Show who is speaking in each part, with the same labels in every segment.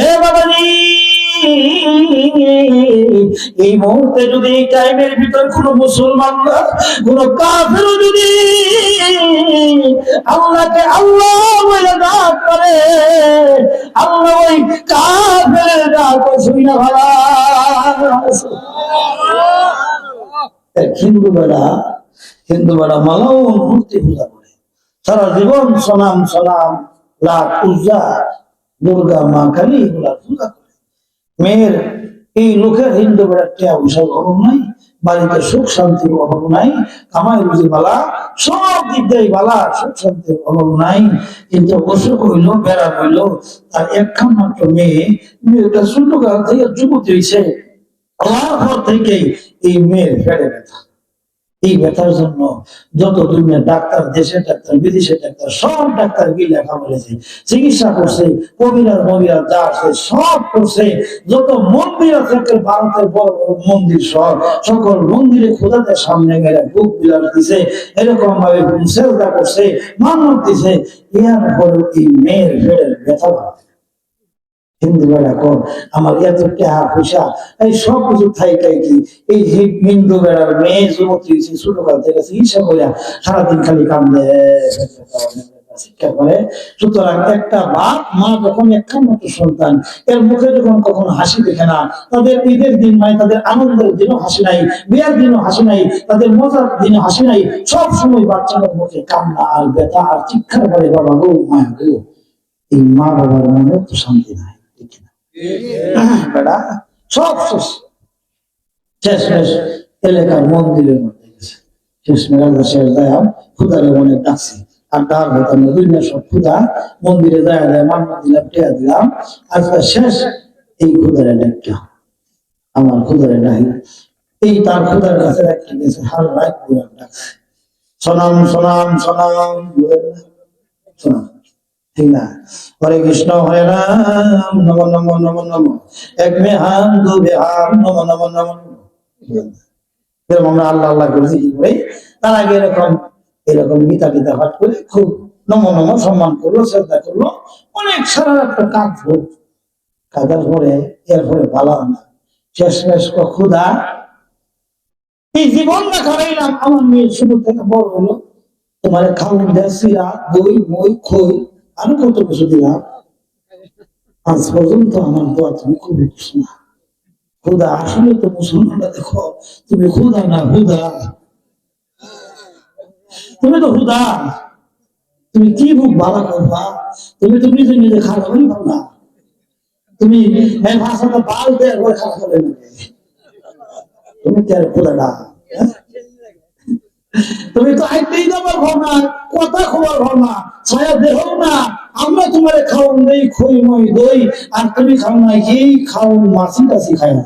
Speaker 1: এ বাবাজি, এই মুহূর্তে যদি এই টাইমের ভিতর কোন মুসলমানরা কোন কাফের যদি আল্লাহকে আল্লাহ বলে ডাক করে, আল্লাহ ওই কাফের ডাক শুনি না ভাড়া। হিন্দু বেড়া মালাও মূর্তি পূজা করে সারা জীবন, সনাম সনাম লাখ পূজা, দুর্গা মা কালী এগুলা পূজা করে। মেয়ের এই লোকের হিন্দু বেড়ার টিয়া পয়সার অভাব নাই, বাড়িতে সুখ শান্তির অভাব নাই, কামাই রুজি বালা, সব দিক দিয়ে বালা, সুখ শান্তির অভাব নাই। কিন্তু অসুখ হইলো, বেড়া হইলো, তার একখান মাত্র মেয়েটা ছোট কাল থেকে যুবতী হয়েছে, হওয়ার পর থেকেই এই মেয়ের ফেড়ে ব্যথা। এই ব্যথার জন্য যত দুনিয়া ডাক্তার, দেশের ডাক্তার, বিদেশের ডাক্তার, সব ডাক্তার কি লেখা বলেছে, চিকিৎসা করছে, কবিরাজ মবিরাজ যা আছে সব করছে। যত মন্দির আছে ভারতের বড় বড় মন্দির সব, সকল মন্দিরে খোদাদের সামনে গেলে বুক বিলাস দিছে, এরকম ভাবে সেজদা করছে, মানত দিছে, এর পরে এই মেয়ের ফেরের ব্যথা ভাবে। হিন্দু বেড়া কর আমার এত টাকা পয়সা, এই সব কিছু থাইটাই কি এই যে হিন্দু বেড়ার মেয়ে যুবতী ছোট কাল থেকে চিকিৎসা করে সারাদিন খালি কান্দে শিক্ষা করে। সুতরাং একটা বাপ মা যখন একখান মতো সন্তান, এর মুখে যখন কখনো হাসি দেখে না, তাদের ঈদের দিন নাই, তাদের আনন্দের দিনও হাসি নাই, বিয়ের দিনও হাসি নাই, তাদের মজার দিনও হাসি নাই, সব সময় বাচ্চাদের মুখে কান্না আর ব্যথা আর চিৎকার করে বাবা গো মায়া গো, এই মা বাবার মনে তো শান্তি নাই। সব শেষ শেষ এলাকার মন্দিরের মধ্যে গেছে, শেষ মেলা শেষ দেয় খুদারে অনেক ডাকছি, আর ডাক হইতাম না, দুনিয়া সব খুদা মন্দিরে যায় দেয়, মান্না দিলাম, টেয়া দিলাম, আজকে শেষ এই খুদারে ডাকটা আমার খুদারে ডাকি, এই তার খুদার কাছে একটা গেছে, হার রাত পুরা ডাকছে, সোনাম সোনাম সোনাম সোনাম, ঠিক না? হরে কৃষ্ণ হরে রাম নম নম নম নম, এক মে হাম দু বে হাম নম নম নম। আমরা আল্লাহ আল্লাহ করেছি কি করে, তার আগে এরকম এরকম গীতা গীতা পাঠ করে খুব নম নম সম্মান করলো, শ্রদ্ধা করলো, অনেক সারা একটা কাজ হোক, কাজের পরে এরপরে ভালো না, শেষমেশ খুদা এই জীবনটা খারাইলাম, আমার মেয়ে শুরু থেকে বড় হলো, তোমার খাউন দেয় সিরা দই মই খই আরো কত কিছু দিলাম, আজ পর্যন্ত আমার দোয়া তুমি খুবই খুশি না। খুদা আসলে তো মুসলমানরা দেখো তুমি খুদা না হুদা, তুমি তো হুদা, তুমি কি মুখ ভালো করবা, তুমি তো নিজে নিজে খারাপ হয়ে পারবা, তুমি ভাষাটা বাল দেয় খারাপ হবে না, তুমি কি আর খুদা না, তুমি তো আইতেই যাবার ভাব না, কথা খবর ভাব না, ছায়া দেহ না, আমরা তোমার খাওয়ান দেই খই মই দই, আর তুমি খাও না কি খাওন মাছি টাছি খাই না,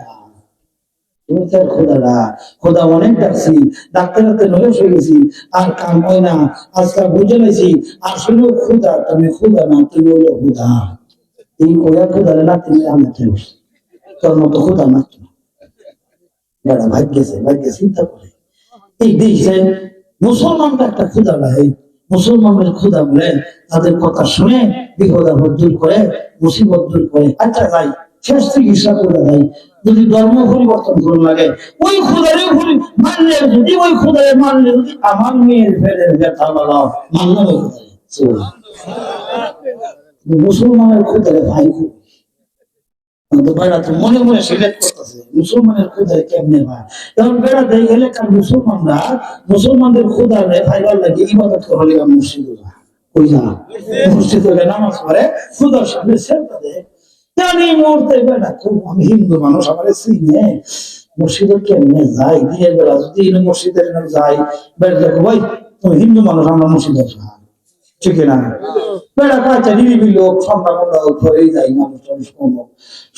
Speaker 1: তুমি তার খোদা না। খোদা অনেক ডাকছি, ডাক্তার হাতে নলেশ হয়ে গেছি, আর কাম হয় না, আজকাল বুঝে নিয়েছি, আসলে খোদা তুমি খোদা না, তুমি হলো হুদা, এই কোয়া খোদা না তুমি আমার তোর মতো খোদা না, বেড়া ভাগ্যেছে ভাগ্যে চিন্তা করে এই দেশে মুসলমানরা একটা ক্ষুদা নাই, মুসলমানের ক্ষুদা বলে তাদের কথা শুনে বিপদ আপদ দূর করে, মুসিবত দূর করে। আচ্ছা যাই শেষ চিকিৎসা করে দেয়, যদি ধর্ম পরিবর্তন করে লাগে ওই ক্ষুদারে মানলে, যদি ওই ক্ষুদারে মানলে যদি আমার মেয়ের ফেরে ব্যথা বলা মানলাম ওই ক্ষুদারে, মুসলমানের ক্ষুদারে ভাই খুব মনে মনে সিলেক্ট করতেছে মুসলমানের খুদারে কেমনে ভাই, এখন বেড়াতে গেলে মুসলমানরা মুসলমানদের খুদারে ভাইবার লাগে ইবাদত করে মসজিদে যায়, ওই যা মসজিদে নামাজ পড়ে খুদার সামনে সেজদা দেয়। জানি মুহূর্তে বেড়া খুব আমি হিন্দু মানুষ আমার চিনে মসজিদে কেমনে যাই, দিনের বেলা যদি মসজিদের যাই বেড়া দেখো ভাই তুমি হিন্দু মানুষ আমরা মসজিদে যাই, ঠিক না? বেড়া কাছে নিরিবি লোক সন্ধ্যা ঘরেই যাই, মানুষ টানুষ কম,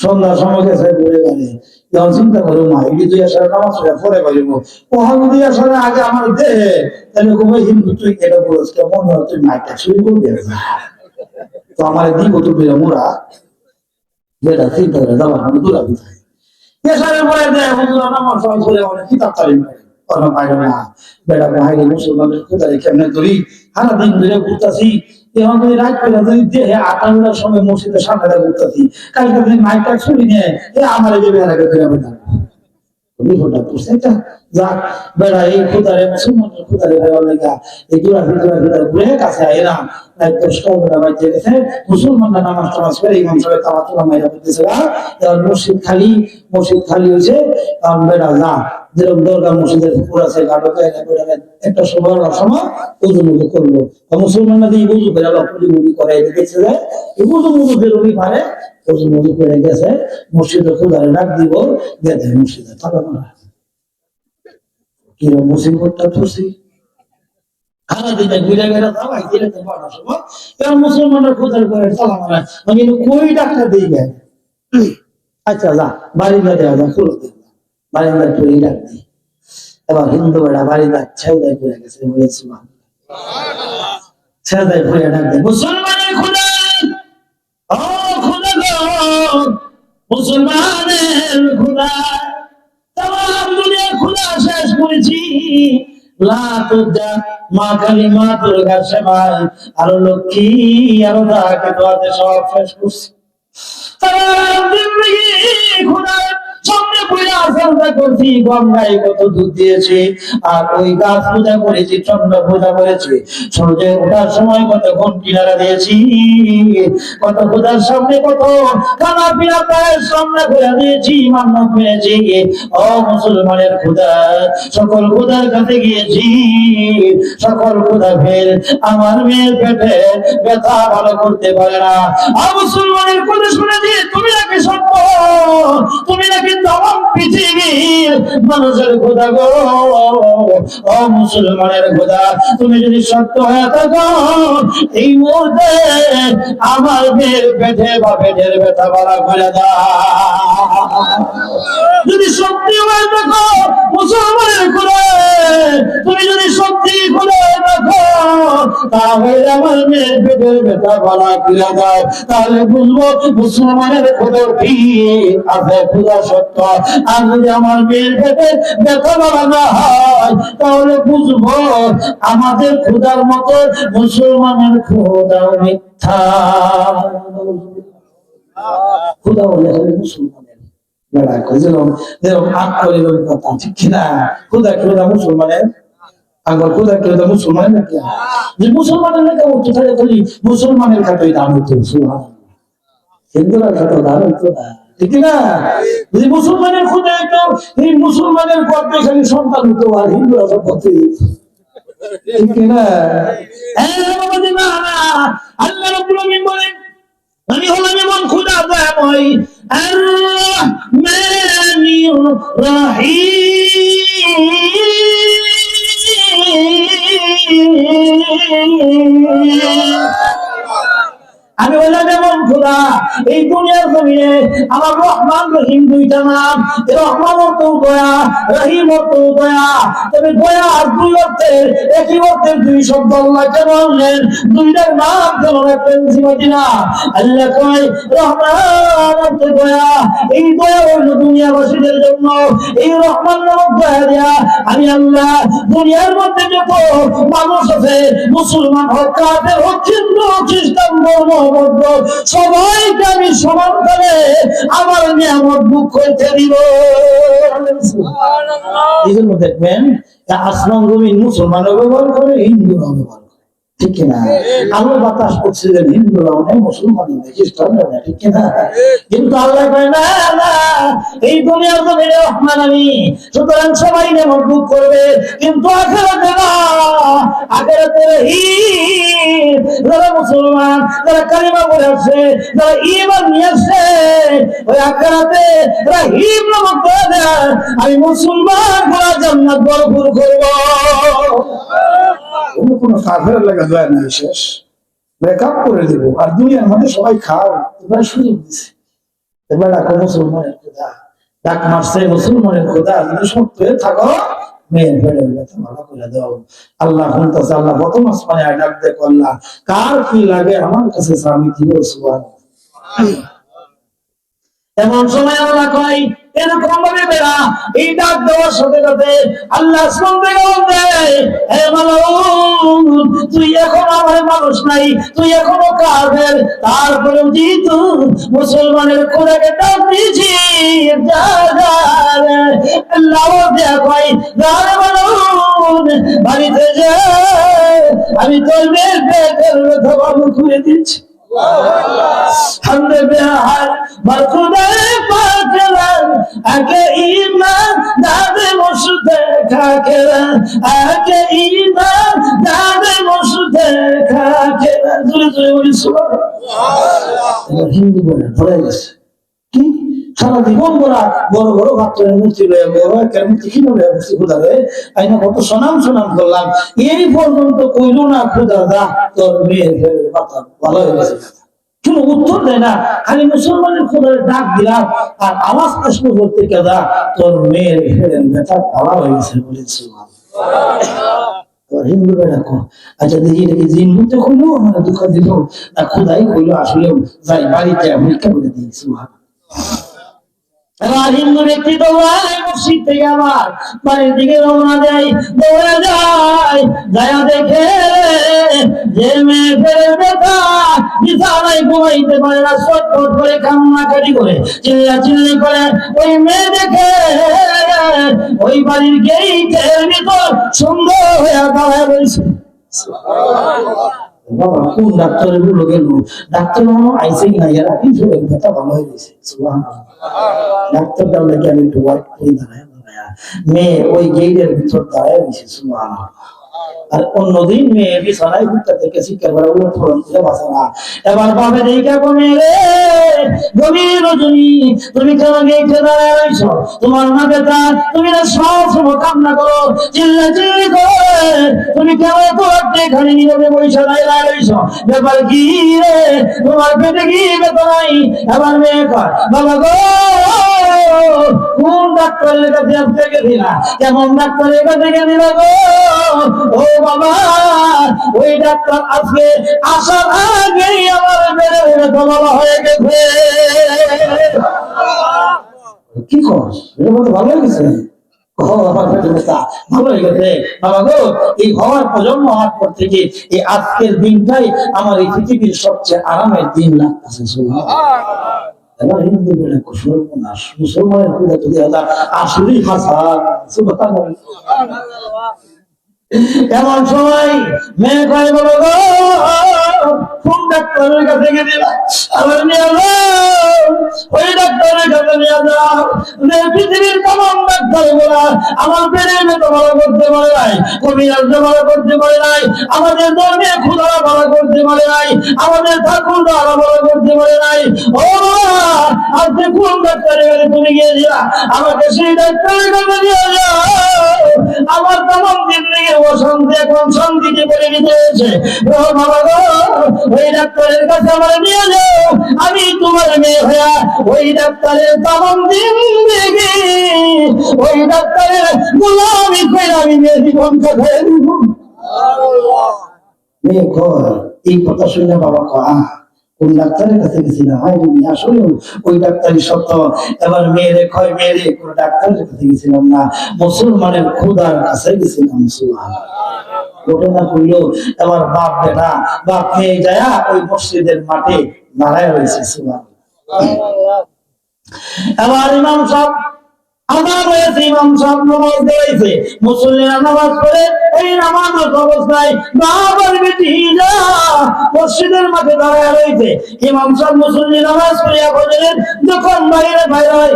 Speaker 1: সন্ধ্যার সময় গেছে ঘুরে গেলে যখন চিন্তা করো মা এটি দুই আসার নামাজ পরে পারিব, ওখান দুই আসার আগে আমার দেহে তাহলে ভাই হিন্দু তুই এটা বলছ মনে হয় তুই মাইটা শুরু করবি, তো আমার দিব তুমি মোরা বেড়া চিন্তা করে যাবার আমি দূরা দিতে এসারের পরে দেয় হুজুরা নামাজ পড়ে অনেক কিতাব তালিম করে, কোনো বাইরে না বেড়া বাইরে মুসলমানের কোথায় কেমনে ধরি সারা দিন ধরে ঘুরতাছি এখন যদি রাত করে যদি দেহে 8টার সময় মসজিদের সামনে ঘুরতাছি কালকে যদি মাইকটা ছুরি নিয়ে আমার যে বেড়াকে ফেরা বেড়া যাক বেড়া এই খুদারে মুসলমানের খুদারে লেখা এই ঘুরে কাছে আইলাম মুসলমানরা নামাজ টামাজ করে ইমাম সাহেব তাওয়াতুল মাইরা করতেছে মসজিদ খালি হয়েছে কারণ বেড়া যা যেরকম দরগা মসজিদের পুকুর আছে একটা সময় উজু মুজু করলো মুসলমানরা দিয়ে উজু করে পুলি করে দেখেছে যে এই উজু মুজু বেরোনি পারে উজু মুজু করে গেছে মসজিদে খুদারে ডাক দিব গেছে মসজিদে থাকা না কিরকম মুসিবতটা ধরছি মুসলমানরা খোঁজার করে কই ডাক্তার দিয়ে গেল আচ্ছা যা বাড়িটা দেওয়া যা খুলে দেওয়া বাড়িটা তুই ডাক দি এবার হিন্দু বেড়া বাড়িটা ছেড়ে ঘুরে গেছে ছেড়ে ঘুরে ডাক দেয় মুসলমানের খুদা ও খুদা গো মুসলমানের খুদা তাম দুনিয়ার খুদা শেষ করেছি মা কালী মা দুর্গা সেবাই আরো লক্ষ্মী আরো তাকে দোয়াতে সব শেষ করছি গঙ্গায় কত দুধ দিয়েছি আর ওই গাছ পূজা করেছি চন্দ্র পূজা করেছি সূর্যে ওঠার সময় কত ঘন কিনারা দিয়েছি কত পূজার সামনে কত খানা পিনা পায়ের সামনে করে দিয়েছি মান্যত পেয়েছি ও মুসলমানের খোদা সকল খোদার কাছে গিয়েছি সকল খোদা ফের আমার মেয়ের পেটে ব্যথা ভালো করতে পারে না মুসলমানের খোদা শুনেছি তুমি নাকি সত্য তুমি নাকি তমাম পৃথিবীর মানুষের খোদা গো ও মুসলমানের খোদা তুমি যদি সত্য হয়ে থাকো এই মুহূর্তে আমার মেয়ের পেটে বা পেটের ব্যথা ভালো করে দাও যদি সত্যি হয়ে থাকো মুসলমানের খোদা তুমি যদি সত্যি খোদা হয়ে থাকো তাহলে আমার মেয়ের পেটের ব্যথা ভালো করে দাও তাহলে বুঝবো মুসলমানের খোদা ঠিক আছে খোদা সত্য আর যদি আমার মেয়ের পেটে ব্যথা ভালো না হয় তাহলে বুঝবো আমাদের খোদার মতো মুসলমানের খোদাও মিথ্যা খোদা বলে মুসলমানের যেরকম আগ করে কথা ঠিক কিনা খোদা খোদা মুসলমানের আবার খোদা খোদা মুসলমানের নাকি যে মুসলমানের লেখা উঠতে থাকে খালি মুসলমানের খাতায় দাম হতো হিন্দুরা খাতা দাম হতো না ঠিক না যদি মুসলমানের খোদা একটু এই মুসলমানের গর্বে খালি সন্তান হতো আর হিন্দুরা সব পথে ঠিক না আল্লাহ রাব্বুল আলামিন বলেন আমি হলাম এমন খোদা দয়াময় আর রহমানির রহিম আমি বললাম যেমন খোদা এই দুনিয়ার জমিনে আমার রহমান রহিম দুইটা নাম রহমান অর্থ দয়া রহিম অর্থ দয়া তবে দয়া আর দুই অর্থের একই অর্থের দুই শব্দ আল্লাহকে বললেন দুইটার নাম কেন রাখলেন জীবনা আল্লাহ কয় রহমান অর্থ দয়া এই দয়া হইল দুনিয়াবাসীদের জন্য এই রহমান নামক দয়া দেয়া আমি আল্লাহ দুনিয়ার মধ্যে যত মানুষ আছে মুসলমান হোক কাফের হোক হিন্দু খ্রিস্টান ধর্ম সবাইকে আমি সমান করে আমার নিয়ামত বুক করতে দিব এই জন্য দেখবেন আসমান জমিন মুসলমানও ব্যবহার করে হিন্দুরাও ব্যবহার করে ঠিক কিনা আলো বাতাস করছিলেন হিন্দুরাও নেই মুসলমান নেই খ্রিস্টানরাও নেই ঠিক কিনা কিন্তু আল্লাহ কয় না এই দুনিয়ার জমিন রহমান আমি সুতরাং সবাই নিয়ামত বুক করবে কিন্তু আখিরাতে না আখিরাতে রহিম যারা মুসলমান যারা কালিমা পড়ে আসছে যারা ঈমান নিয়ে আসছে ওই আখিরাতে রহিম নামক দয়া আমি মুসলমান পুরা জান্নাত ভরপুর করব কোনো কাফের লাগা দয়া নাই শেষ ব্রেকআপ করে দেব আর দুনিয়ার মধ্যে সবাই খাও এবার সুযোগ দিছে এবার ডাকো মুসলমানের খোদা ডাক মারছে মুসলমানের খোদা যদি সত্য হয়ে থাকো মেয়ের পেটের ব্যথা ভালো করে দাও আল্লাহ শুনতেছে আল্লাহ প্রথম আসমানে ডাক দেখো আল্লাহ কার কি লাগে আমার কাছে আমি দিব সুবহানাল্লাহ এমন সময় আল্লাহ কয় এরকম ভাবে বেড়া এই ডাক দেওয়ার সাথে সাথে আল্লাহ আসমান থেকে বলতে, হে মালাউন, তুই এখন আমার মানুষ নাই, তুই এখনো কাফের, তারপরেও যেহেতু মুসলমানের খোদাকে ডাক দিয়েছি, আল্লাহ কয় মালাউন বাড়িতে যা, আমি তোর মেয়ের পেটের ব্যথা ভালো করে দিচ্ছি। हमने बिहार बरखुदे पाकरन आके ईमान दादे मुश्ते खाकरन आके ईमान दादे मुश्ते खाकरन जुले जुले बोली सुबह हिंदू बोले ধরে গেছে কি সারা জীবন বড় বড় ভক্তের মূর্তি লয়ে বড় একটা মূর্তি কিভাবে মূর্তি খোদারে আইনা কত সনাম করলাম, এই পর্যন্ত কইলো না খোদা দা তোর মেয়ের ফেলে পাতা ভালো হয়ে গেছে, কোন উত্তর দেয় না, খালি মুসলমানের খোদার ডাক দিলাম আর আওয়াজ আসলো বলতে কেদা তোর মেয়ের ফেলে ব্যথা ভালো হয়ে গেছে বলেছে। হিন্দু বেড়াকো আচ্ছা দেখি এটাকে জিন বলতে কইলো আমার দুঃখ দিল না খোদাই কইলো, আসলে যাই বাড়িতে পরীক্ষা করে দিয়েছি। এবার হিন্দু ব্যক্তি দৌড়ায় মসজিদ থেকে আবার বাড়ির দিকে রওনা দেয়, দৌড়ে যায়, যায় দেখে যে মেয়ে ফেলে ব্যথা বিছানায় ঘুমাইতে পারে না, ছটফট করে কান্নাকাটি করে চিল্লাচিল্লি করে, ওই মেয়ে দেখে ওই বাড়ির গেইটের ভিতর সুন্দর হয়ে দাঁড়ায় রয়েছে। বাবা কোন ডাক্তারের গুলো গেল, ডাক্তার মনে আইসে কিনা এরা কিন্তু ব্যথা ভালো হয়ে গেছে। ডাক্তার দাও নাকি আমি একটু ওয়াইট করে দাঁড়ায় মেয়ে ওই গেটের ভিতর দাঁড়ায় দিয়েছে। সুবহানাল্লাহ। আর অন্যদিন মেয়ে বিছানায় ঘুরতে থেকে শিক্ষা করে উলট ফলন করে বাঁচে না। এবার বাবা দেখা কমে রে গভীর রজনী তুমি কেন গেটে দাঁড়ায় রয়েছো, তোমার না বেটা, তুমি না সব সময় কান্না করো, চিল্লাচিল্লি করো, তুমি কেন এত রাত্রে খালি নীরবে বসে দাঁড়ায় রয়েছো, ব্যাপার কি রে, তোমার পেটে কি ব্যথা নাই? এবার মেয়ে কয় বাবা গো কোন ডাক্তারের কাছে আসতে গেছিলা, কেমন ডাক্তারের কাছে গেছিলা গো? ও বাবা ওই ডাক্তার আজকে আসার আগেই আমার বেড়ে ব্যথা ভালো হয়ে গেছে। কি করস ভালো হয়ে গেছে? ভালো হয়ে গেছে বাবা গো, এই হওয়ার প্রজন্ম হওয়ার পর থেকে এই আজকের দিনটাই আমার এই পৃথিবীর সবচেয়ে আরামের দিন লাগতেছে। এবার হিন্দু বলে সর্বনাশ, মুসলমানের পূজা তো আসলেই হাসান। এমন সময় মেয়ে কয় বলো গো কোন ডাক্তারের কাছে গেছিলা, আবার নিয়ে ওই ডাক্তারের কাছে নিয়ে যাও, পৃথিবীর তমাম ডাক্তার গুলা আমার পেটের মতো ভালো করতে পারে নাই, কবিরাজকে ভালো করতে পারে নাই, আমাদের ধর্মীয় খুদারা ভালো করতে পারে নাই, আমাদের ঠাকুররা ভালো করতে পারে নাই। ও আজকে কোন ডাক্তারের কাছে তুমি গিয়েছিলা, আমাকে সেই ডাক্তারের কাছে নিয়ে যাও, আমার তমাম জিন্দগি অশান্তি এখন শান্তিতে করে দিতে হয়েছে। ওই ডাক্তারের কাছে আমার নিয়ে যাও, আমি তোমার মেয়ে হইয়া ওই ডাক্তারের তমাম জিন্দগি ওই ডাক্তারের গোলামি করে আমি মেয়ে জীবন কাটাই দিব। মেয়ে কয় এই কথা শুনে বাবা কয় কোন ডাক্তারের কাছে গেছিলাম, আসলে ওই ডাক্তারই সত্য। এবার মেয়েরে কয় মেয়েরে কোন ডাক্তারের কাছে গেছিলাম না, মুসলমানের খোদার কাছে গেছিলাম। ঘটনা করলো এবার বাপ বেটা বাপ মেয়ে যায় ওই মসজিদের মাঠে দাঁড়ায় রয়েছে। এবার ইমাম সাহেব আদান হয়েছে, ইমাম সাহেব নামাজ দিয়েছে, মুসল্লিরা নামাজ পড়ে এই নামাজ অবস্থায় বাবার বেটি মসজিদের মাঠে দাঁড়ায় রয়েছে। ইমাম সাহেব মুসল্লি নামাজ পড়িয়া বললেন যখন বাইরে বাইরে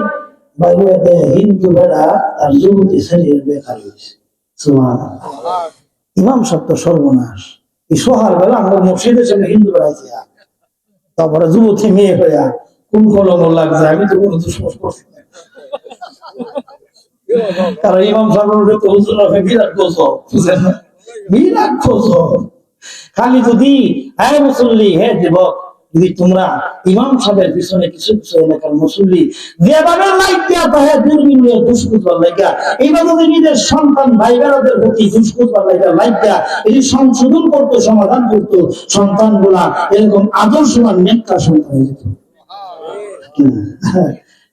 Speaker 1: বাইরে হিন্দু বেড়া আর যুবতী ছেলের বেকার হয়েছে। ইমাম সাহেব তো সর্বনাশ, এই সোহার বেলা আমরা মসজিদের সামনে হিন্দু বেড়াইছি, তারপরে যুবতী মেয়ে হইয়া কোন কলম লাগছে আমি তো কোনো দুঃসমস করছি না। কারণ ইমাম সাহেবের বিরাট গজব, বুঝলেন না, বিরাট গজব। খালি যদি হ্যাঁ মুসল্লি হ্যাঁ যুবক যদি তোমরা ইমাম সাহেবের পিছনে কিছু কিছু এলাকার মুসল্লি যেভাবে লাইট দেওয়া তাহে দূরবীন দুষ্কৃতবার লাইকা এইভাবে যদি নিজের সন্তান ভাই বেড়াদের প্রতি দুষ্কৃতবার লাইকা লাইট দেওয়া এটি সংশোধন করতো, সমাধান করতো, সন্তান গুলা এরকম আদর্শবান নেতা সন্তান হয়ে যেত।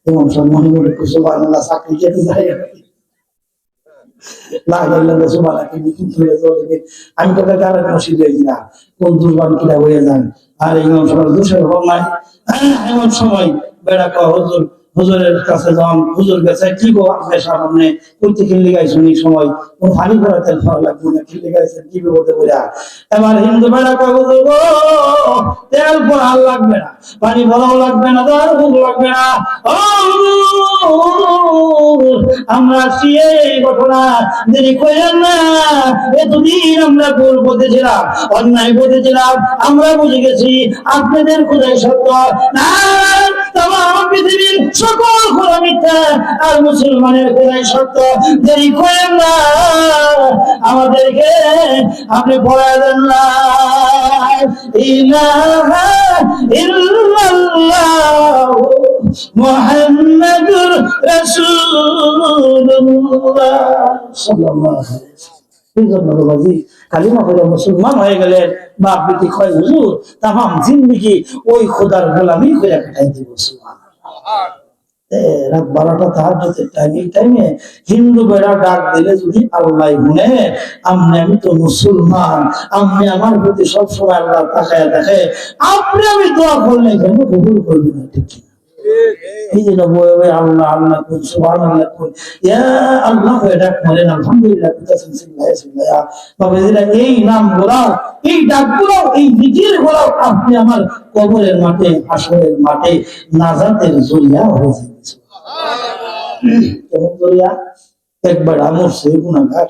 Speaker 1: এবং সব মনে মনে সুবহানাল্লাহ চাকরি খেতে যায় আমি তোকে কারণ মসজিদ না কোন দুর্বান কিনা হয়ে যান আর এমন সময় দোষের হোক নাই এমন সময় বেড়া কয় হুজুর হুজুরের কাছে যান হুজুর গেছে কি গো আপনার সামনে করতে খেলে গাইছেন এই সময় কোন ফানি করা তেল খাওয়া লাগবে না খেলে গাইছেন কি বিপদে বলে এবার হিন্দু বেড়া কয় হুজুর গো তেল পড়া লাগবে না পানি ভরাও লাগবে না দার ভোগ লাগবে না আমরা আসছি এই ঘটনা দেরি করেন না এতদিন আমরা ভুল বলতেছিলাম অন্যায় বলতেছিলাম আমরা বুঝে গেছি আপনাদের খোদাই সত্য না তাম পৃথিবীর সকল খোদা মিথ্যা আর মুসলমানের খোদাই সত্য দেরি করেন না আমাদেরকে আপনি পড়ায় দেন না ইলাহা ইল্লাল্লাহ মুহাম্মাদুর রাসূলুল্লাহ সাল্লাল্লাহু আলাইহি ওয়াসাল্লাম কালিমা পড়ে মুসলমান হয়ে গেলেন বাপ বেটি কয় হুজুর তাম জিন্দেগি ওই খোদার গোলামি করে কাটাই দিব সুবহানাল্লাহ রাত 12টা তাহাজ্জুদের টাইম এই টাইমে হিন্দু বেড়া ডাক দিলে যদি আল্লাহ শুনে আমি তো মুসলমান আমি আমার প্রতি সবসময় আল্লাহ তাকায় দেখে আপনি আমি দোয়া করলে কেন কবুল করবেন না ঠিক এই যে বই আল্লাহ আল্লাহ কোন সুবহানাল্লাহ কোন ইয়া আল্লাহ এটা করেন আলহামদুলিল্লাহ বাবা এই নাম গোলাও এই ডাক গোলাও এই জিকির গোলাও আপনি আমার কবরের মাঠে হাসরের মাঠে নাজাতের জরিয়া হয়ে যাবে কেমন জরিয়া একবার আমরছে গুনাহগার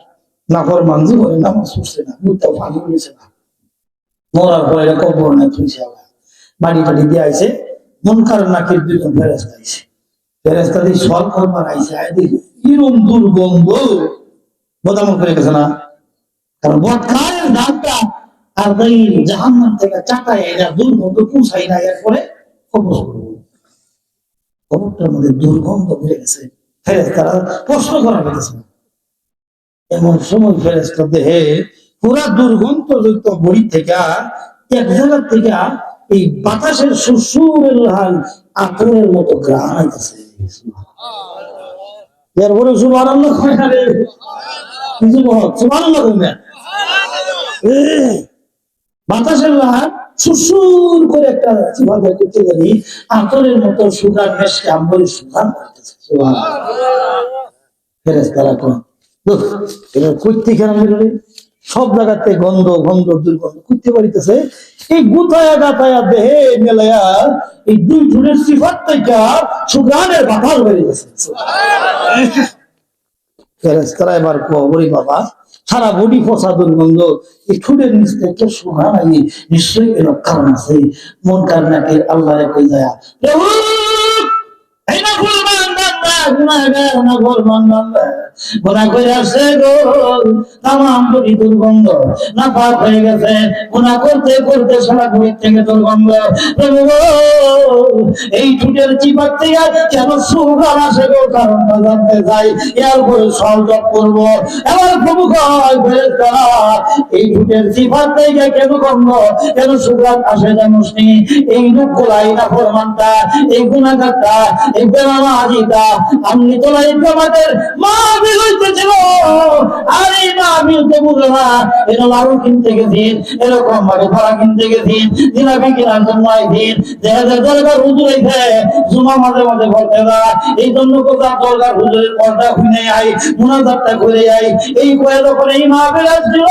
Speaker 1: নাফরমান জীবনে নামাজ পড়ছে না মুত্তা পানি হয়েছে না মরার পরে কবর না তুইছে বাড়ি টাড়ি দিয়ে আইছে মুনকার নাকির দুইজন ফেরেশতা আইছে ফেরেশতা দিয়ে সল করবার আইছে এরকম দুর্গন্ধ বোতাম করে গেছে না কারণ বদকারের দাগটা আর এই জাহান্নাম থেকে চাটায় এরা দুর্গন্ধ পুষাই না এরপরে কবর কবরটার মধ্যে দুর্গন্ধ বেড়ে গেছে ফেরেশতারা প্রশ্ন করা গেছে এমন সময় ফেরেশতা দেহে পুরা দুর্গন্ধ যুক্ত বড়ি থেকে এক জায়গা থেকে এই বাতাসের সুসুরের হাল আতরের মতো গ্রাম আইতেছে এরপরে সুবহানাল্লাহ সুবহানাল্লাহ বাতাসের হাল সুসুর করে একটা চিবাদা করতে গেলি আতরের মতো সুগার মেশকে আম্বরি সুগান করতেছে ফেরেশতারা কোন করতে কেন সব জায়গাতে গন্ধ গন্ধ দুর্গন্ধ করতে পারিতেছে এই গুতায়া গাতায়া দেহে মেলায়া এই দুই ঠুনের সিফাত থেকে সুগানের বাতাস বেরিয়ে গেছে ফেরেশতারা এবার কবরি বাবা সারা বডি পচা দুর্গন্ধ এই ঠুনের নিচ থেকে সুগান আই নিশ্চয়ই এর কারণ আছে মন কারণাকে আল্লাহ কই যায় প্রভু এই না ফুলমান বান্দা গুনাহগার না ফরমান বান্দা গুনাহ করে আসে গো তামাম বডি দুর্গন্ধ না পাপ হয়ে গেছে গুনাহ করতে করতে সারা বডি থেকে দুর্গন্ধ প্রভু এই ঠুটের চিপাত থেকে কেন সুগান আসে গো কারণটা জানতে চাই এরপরে সলভ করব এবার প্রভু কয় ফেরেশতারা এই ঠুটের চিপাত থেকে কেন গন্ধ কেন সুগান আসে জানোস নি এই লোকগুলাই না ফরমানটা এই গুনাহগারটা এই বেনামাজিটা আমনি তোলাই আমাদের মা বিলইতেছিল আর এই মা বিলতে বুঝলো না এরা লাড়ু কিনতে গেছেন এরকম ভাবে ভাড়া কিনতে গেছেন জিলাপি কেনার জন্য আইছেন দরকার হুজুর আইছে জুমা মাঝে মাঝে করতে না এই জন্য কোথা দরকার হুজুরের পর্দা খুলে আই মুনাজাতটা করে আই এই কয়ে যখন এই মা বেরাচ্ছিল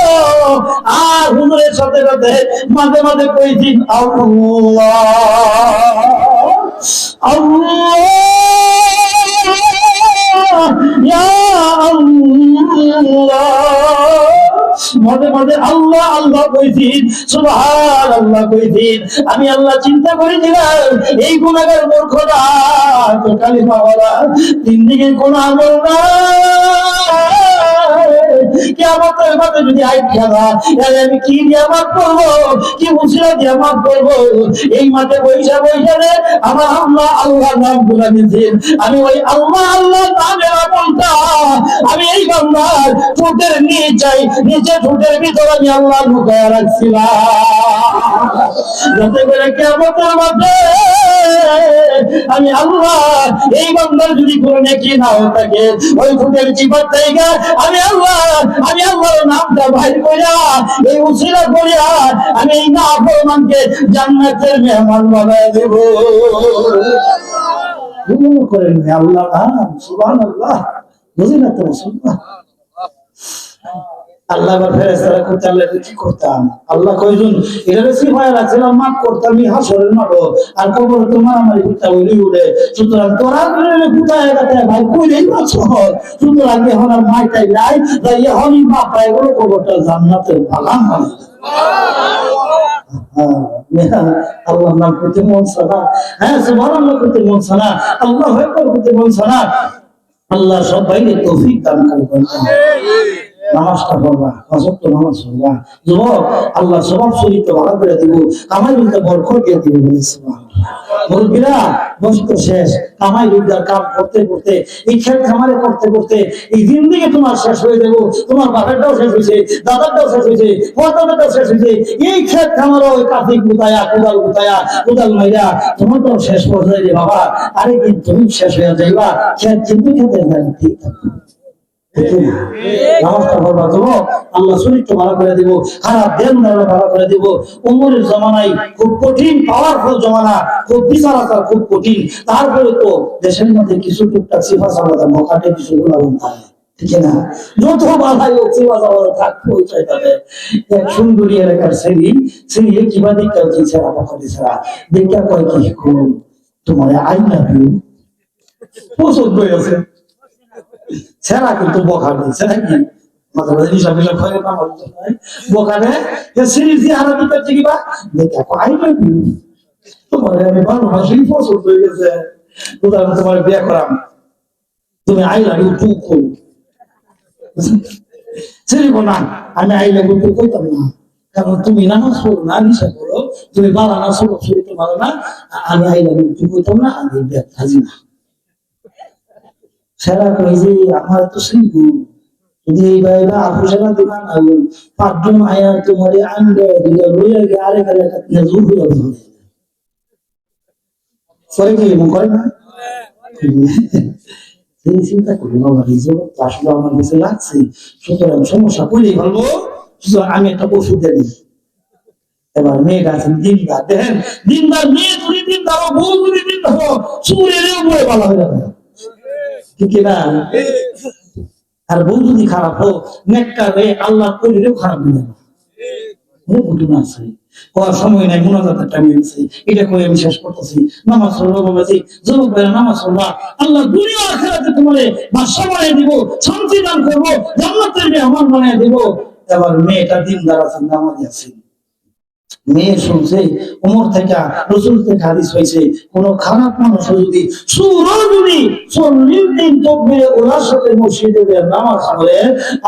Speaker 1: আর হুজুরের সাথে সাথে মাঝে মাঝে কইছেন আল্লাহ আল্লাহ মাঝে মাঝে আল্লাহ আল্লাহ কইছেন সুবহানাল্লাহ কইছেন আমি আল্লাহ চিন্তা করেছিলাম এই গুনাহগার মূর্খরা তো কালিমা বলা তিন দিকে কোন আমল না কিয়ামতের মাঠে যদি আইয়া না আমি কি নিয়ামত করবো, কি উসিলা নিয়ামত করবো? এই মাঠে বৈশা বৈশা রে আমার আল্লাহ আল্লাহ নাম গুলা নিয়েছেন, আমি ওই আল্লাহ আল্লাহ নামের আমলটা আমি এই বান্দার ঠোঁটের নিচে ঠোঁটের ভিতরে আমি আল্লাহ লুকায় রাখছিলাম, যাতে করে কিয়ামতের মাঠে আমি আল্লাহ এই বান্দার যদি কোনো নেকি নাও থাকে ওই ঠোঁটের চিপার জায়গা আমি আল্লাহর নামটা বাইর করিয়া এই উসিলা করিয়া আমি এই নাফরমানকে জান্নাতের মেহমান বানায় দেব। করেন আল্লাহ নাম সুবহানাল্লাহ, বুঝি না তো সুবহান আল্লাহ বা ফেরেশতারা করতে আল্লাহ কি করতাম, আল্লাহ কয়জন এটা সিফায় রাখছিলাম মাফ করতাম হাসরের মাঠে, আর কবর তো মারামারি করতে ওই উড়ে। সুতরাং তোরা কোথায় গেছে ভাই কইলেই মাছ হয়, সুতরাং এখন আর মাইটাই নাই তাই এখনই মাপ পায় বলে কবরটা জান্নাতের বাগান হবে। আল্লাহ নাম করতে মন সানা, হ্যাঁ সুবহানাল্লাহ করতে মন সানা, আল্লাহু আকবার করতে মন সানা। আল্লাহ সবাইকে তৌফিক দান করুন। নামাজটা পড়বা, পাঁচওয়াক্ত নামাজ পড়বা। যুবক আল্লাহ সব চরিত্র ভালো করে দিব, কামাই বলতে বরকত দিয়ে দিব বলে সুবহানাল্লাহ। মুরব্বিরা বয়স তো শেষ, কামাই বিদ্যার কাম করতে করতে এই খেত খামারে করতে করতে এই জিন্দেগি তোমার শেষ হয়ে যাবো, তোমার বাপেরটাও শেষ হয়েছে, দাদারটাও শেষ হয়েছে, পরদাদারটাও শেষ হয়েছে, এই খেত খামারও কাঠি গুতায়া কোদাল মাইরা তোমারটাও শেষ পর্যায়ে রে বাবা। আরেকদিন তুমি শেষ হয়ে যাইবা, খেত কিন্তু খেতে ঠিক থাকবে। নামাজটা পড়বা যুবক, আল্লাহ চরিত্র ভালো করে দিব, খারাপ দেন ভালো করে দিব। উমরের জমানায় খুব কঠিন পাওয়ারফুল জমানা, খুব বিচার আচার খুব কঠিন, তারপরে তো দেশের মধ্যে কিছু টুকটাক সিফা সালাদা মকাটে কিছু গুণাগুণ থাকে, ঠিক না? যত বাধাই হোক সিফা সালাদা থাকতে ওই চাইতে এক সুন্দরী এলাকার ছেলে কিবা দিকটা ছেড়া মকাটে ছেড়া দেখা কয় কি তোমার আই লাভ ইউ পছন্দ হয়েছে ছেড়া, কিন্তু বকা নেই ছেড়া কি মাঝে মাঝে হিসাব হিসাব করে না বোকারে সিরিজ দিয়ে হারা দিতে কিবা দেখে আই লাভ ইউ তোমার আমি ভালোবাসি পছন্দ হয়ে গেছে, কোথাও তোমার বিয়ে করাম, তুমি আই লাভ ইউ টু কো ছেড়িব না, আমি আই লাভ ইউ টু কইতাম না, কারণ তুমি নামাজ পড়ো না, নিশা করো, তুমি বালা না সব শরীরতে ভালো না, আমি আই লাভ ইউ টু কইতাম না, আমি হাজি না। সেরা কই যে আমার তো শিখবো যদি এই ভাইরা আপুসেরা দিবা না পাঁচজন আয়া তোমার আনবে দিলে লইয়া গিয়ে আরেক এলাকা নজর হয়ে যাবে করে কি এমন করে না সেই চিন্তা করি বাবা রিজোর্ট আসলে আমার কাছে লাগছে, সুতরাং সমস্যা করলেই ভালো, সুতরাং আমি একটা ওষুধ দিই। এবার মেয়েটা আছেন দিনদার, দেখেন দিনদার মেয়ে যদি দিনদার বউ যদি দিনদার চুরেরও বয়ে ভালো হয়ে যাবে, ঠিক না? আর বউ যদি খারাপ হোক নেককার হয়ে আল্লাহ করিলেও খারাপ হয়ে যাবে। ঘটনা আছে, হওয়ার সময় নাই, মোনাজাতের টাইম হয়েছে, এটা করে আমি শেষ করতেছি। নামাজ পড়বা বাবাজি, যুবক ভাইরা নামাজ পড়বা, আল্লাহ দুনিয়া আখিরাতে তোমারে বাদশা বানিয়ে দিব, শান্তি দান করবো, জান্নাতের মেহমান বানিয়ে দিব। এবার মেয়েটা দিনদার আছে, নামাজি আছে, মেয়ে শুনছে উমর থেকে রসুল থেকে হাদিস হয়েছে, কোন খারাপ মানুষ যদি যদি 40 দিন তকবীরে ওলার সাথে মসজিদে নামাজ পড়ে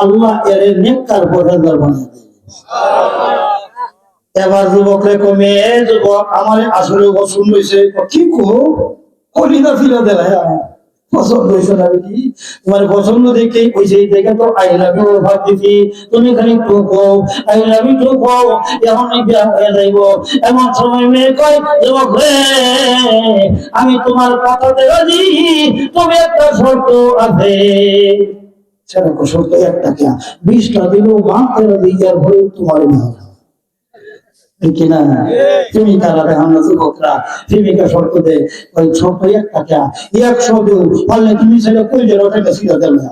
Speaker 1: আল্লাহ এর নেককার পরহেজগার বানিয়ে দেবে। এবার যুবকরে কমে যুবক আমার আসলে পছন্দ হয়েছে, কি কলিদা ফিরা দেয় পছন্দ হয়েছে না কি তোমার পছন্দ দেখে ওই যে দেখে তো আই লাভ ইউ ভাব দিছি, তুমি খালি টু কও আই লাভ ইউ টু কও, এমন বিয়া হয়ে যাইব। এমন সময় মেয়ে কয় যুবক রে আমি তোমার কথাতে রাজি, তবে একটা শর্ত আছে। সেরকম শর্ত একটা কে 20টা দিলেও মানতে রাজি, আর ভরে তোমার বিয়ে কিনা তুমি তারা দেখান না যুবকরা প্রেমিকা শর্ত দেয়, ওই শর্ত একটা কে 100 দেও পারলে তুমি ছেলে কই যে ওটাকে সিধা দেও না,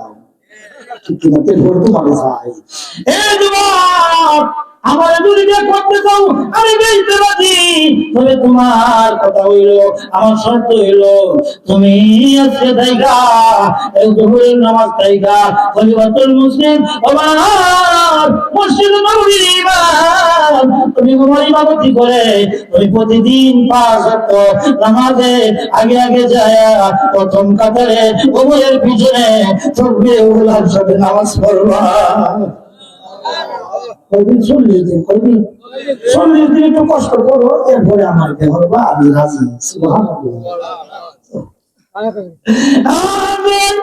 Speaker 1: ঠিক কিনা? তেল ভরে তোমার চাই। এ যুবক আমার যদি করতে চাও আমি বেঁচতে রাজি, তবে তোমার কথা হইল, আমার শর্ত হইল, তুমি আজকে তাইগা এই জোহরের নামাজ তাইগা খলিফাতুল মুসলিম ওমর মসজিদ নববীর ইমাম, তুমি ওমর ইমামতি করে তুমি প্রতিদিন 5 ওয়াক্ত নামাজে আগে আগে যায় প্রথম কাতারে ওমরের পিছনে তাকবীরে উলার সাথে নামাজ পড়বা। কয়দিন? 40 দিন। কয়দিন? 40 দিন একটু কষ্ট করো, এরপরে আমার দেহবা আমি রাজি। সুবহানাল্লাহ। আমিন।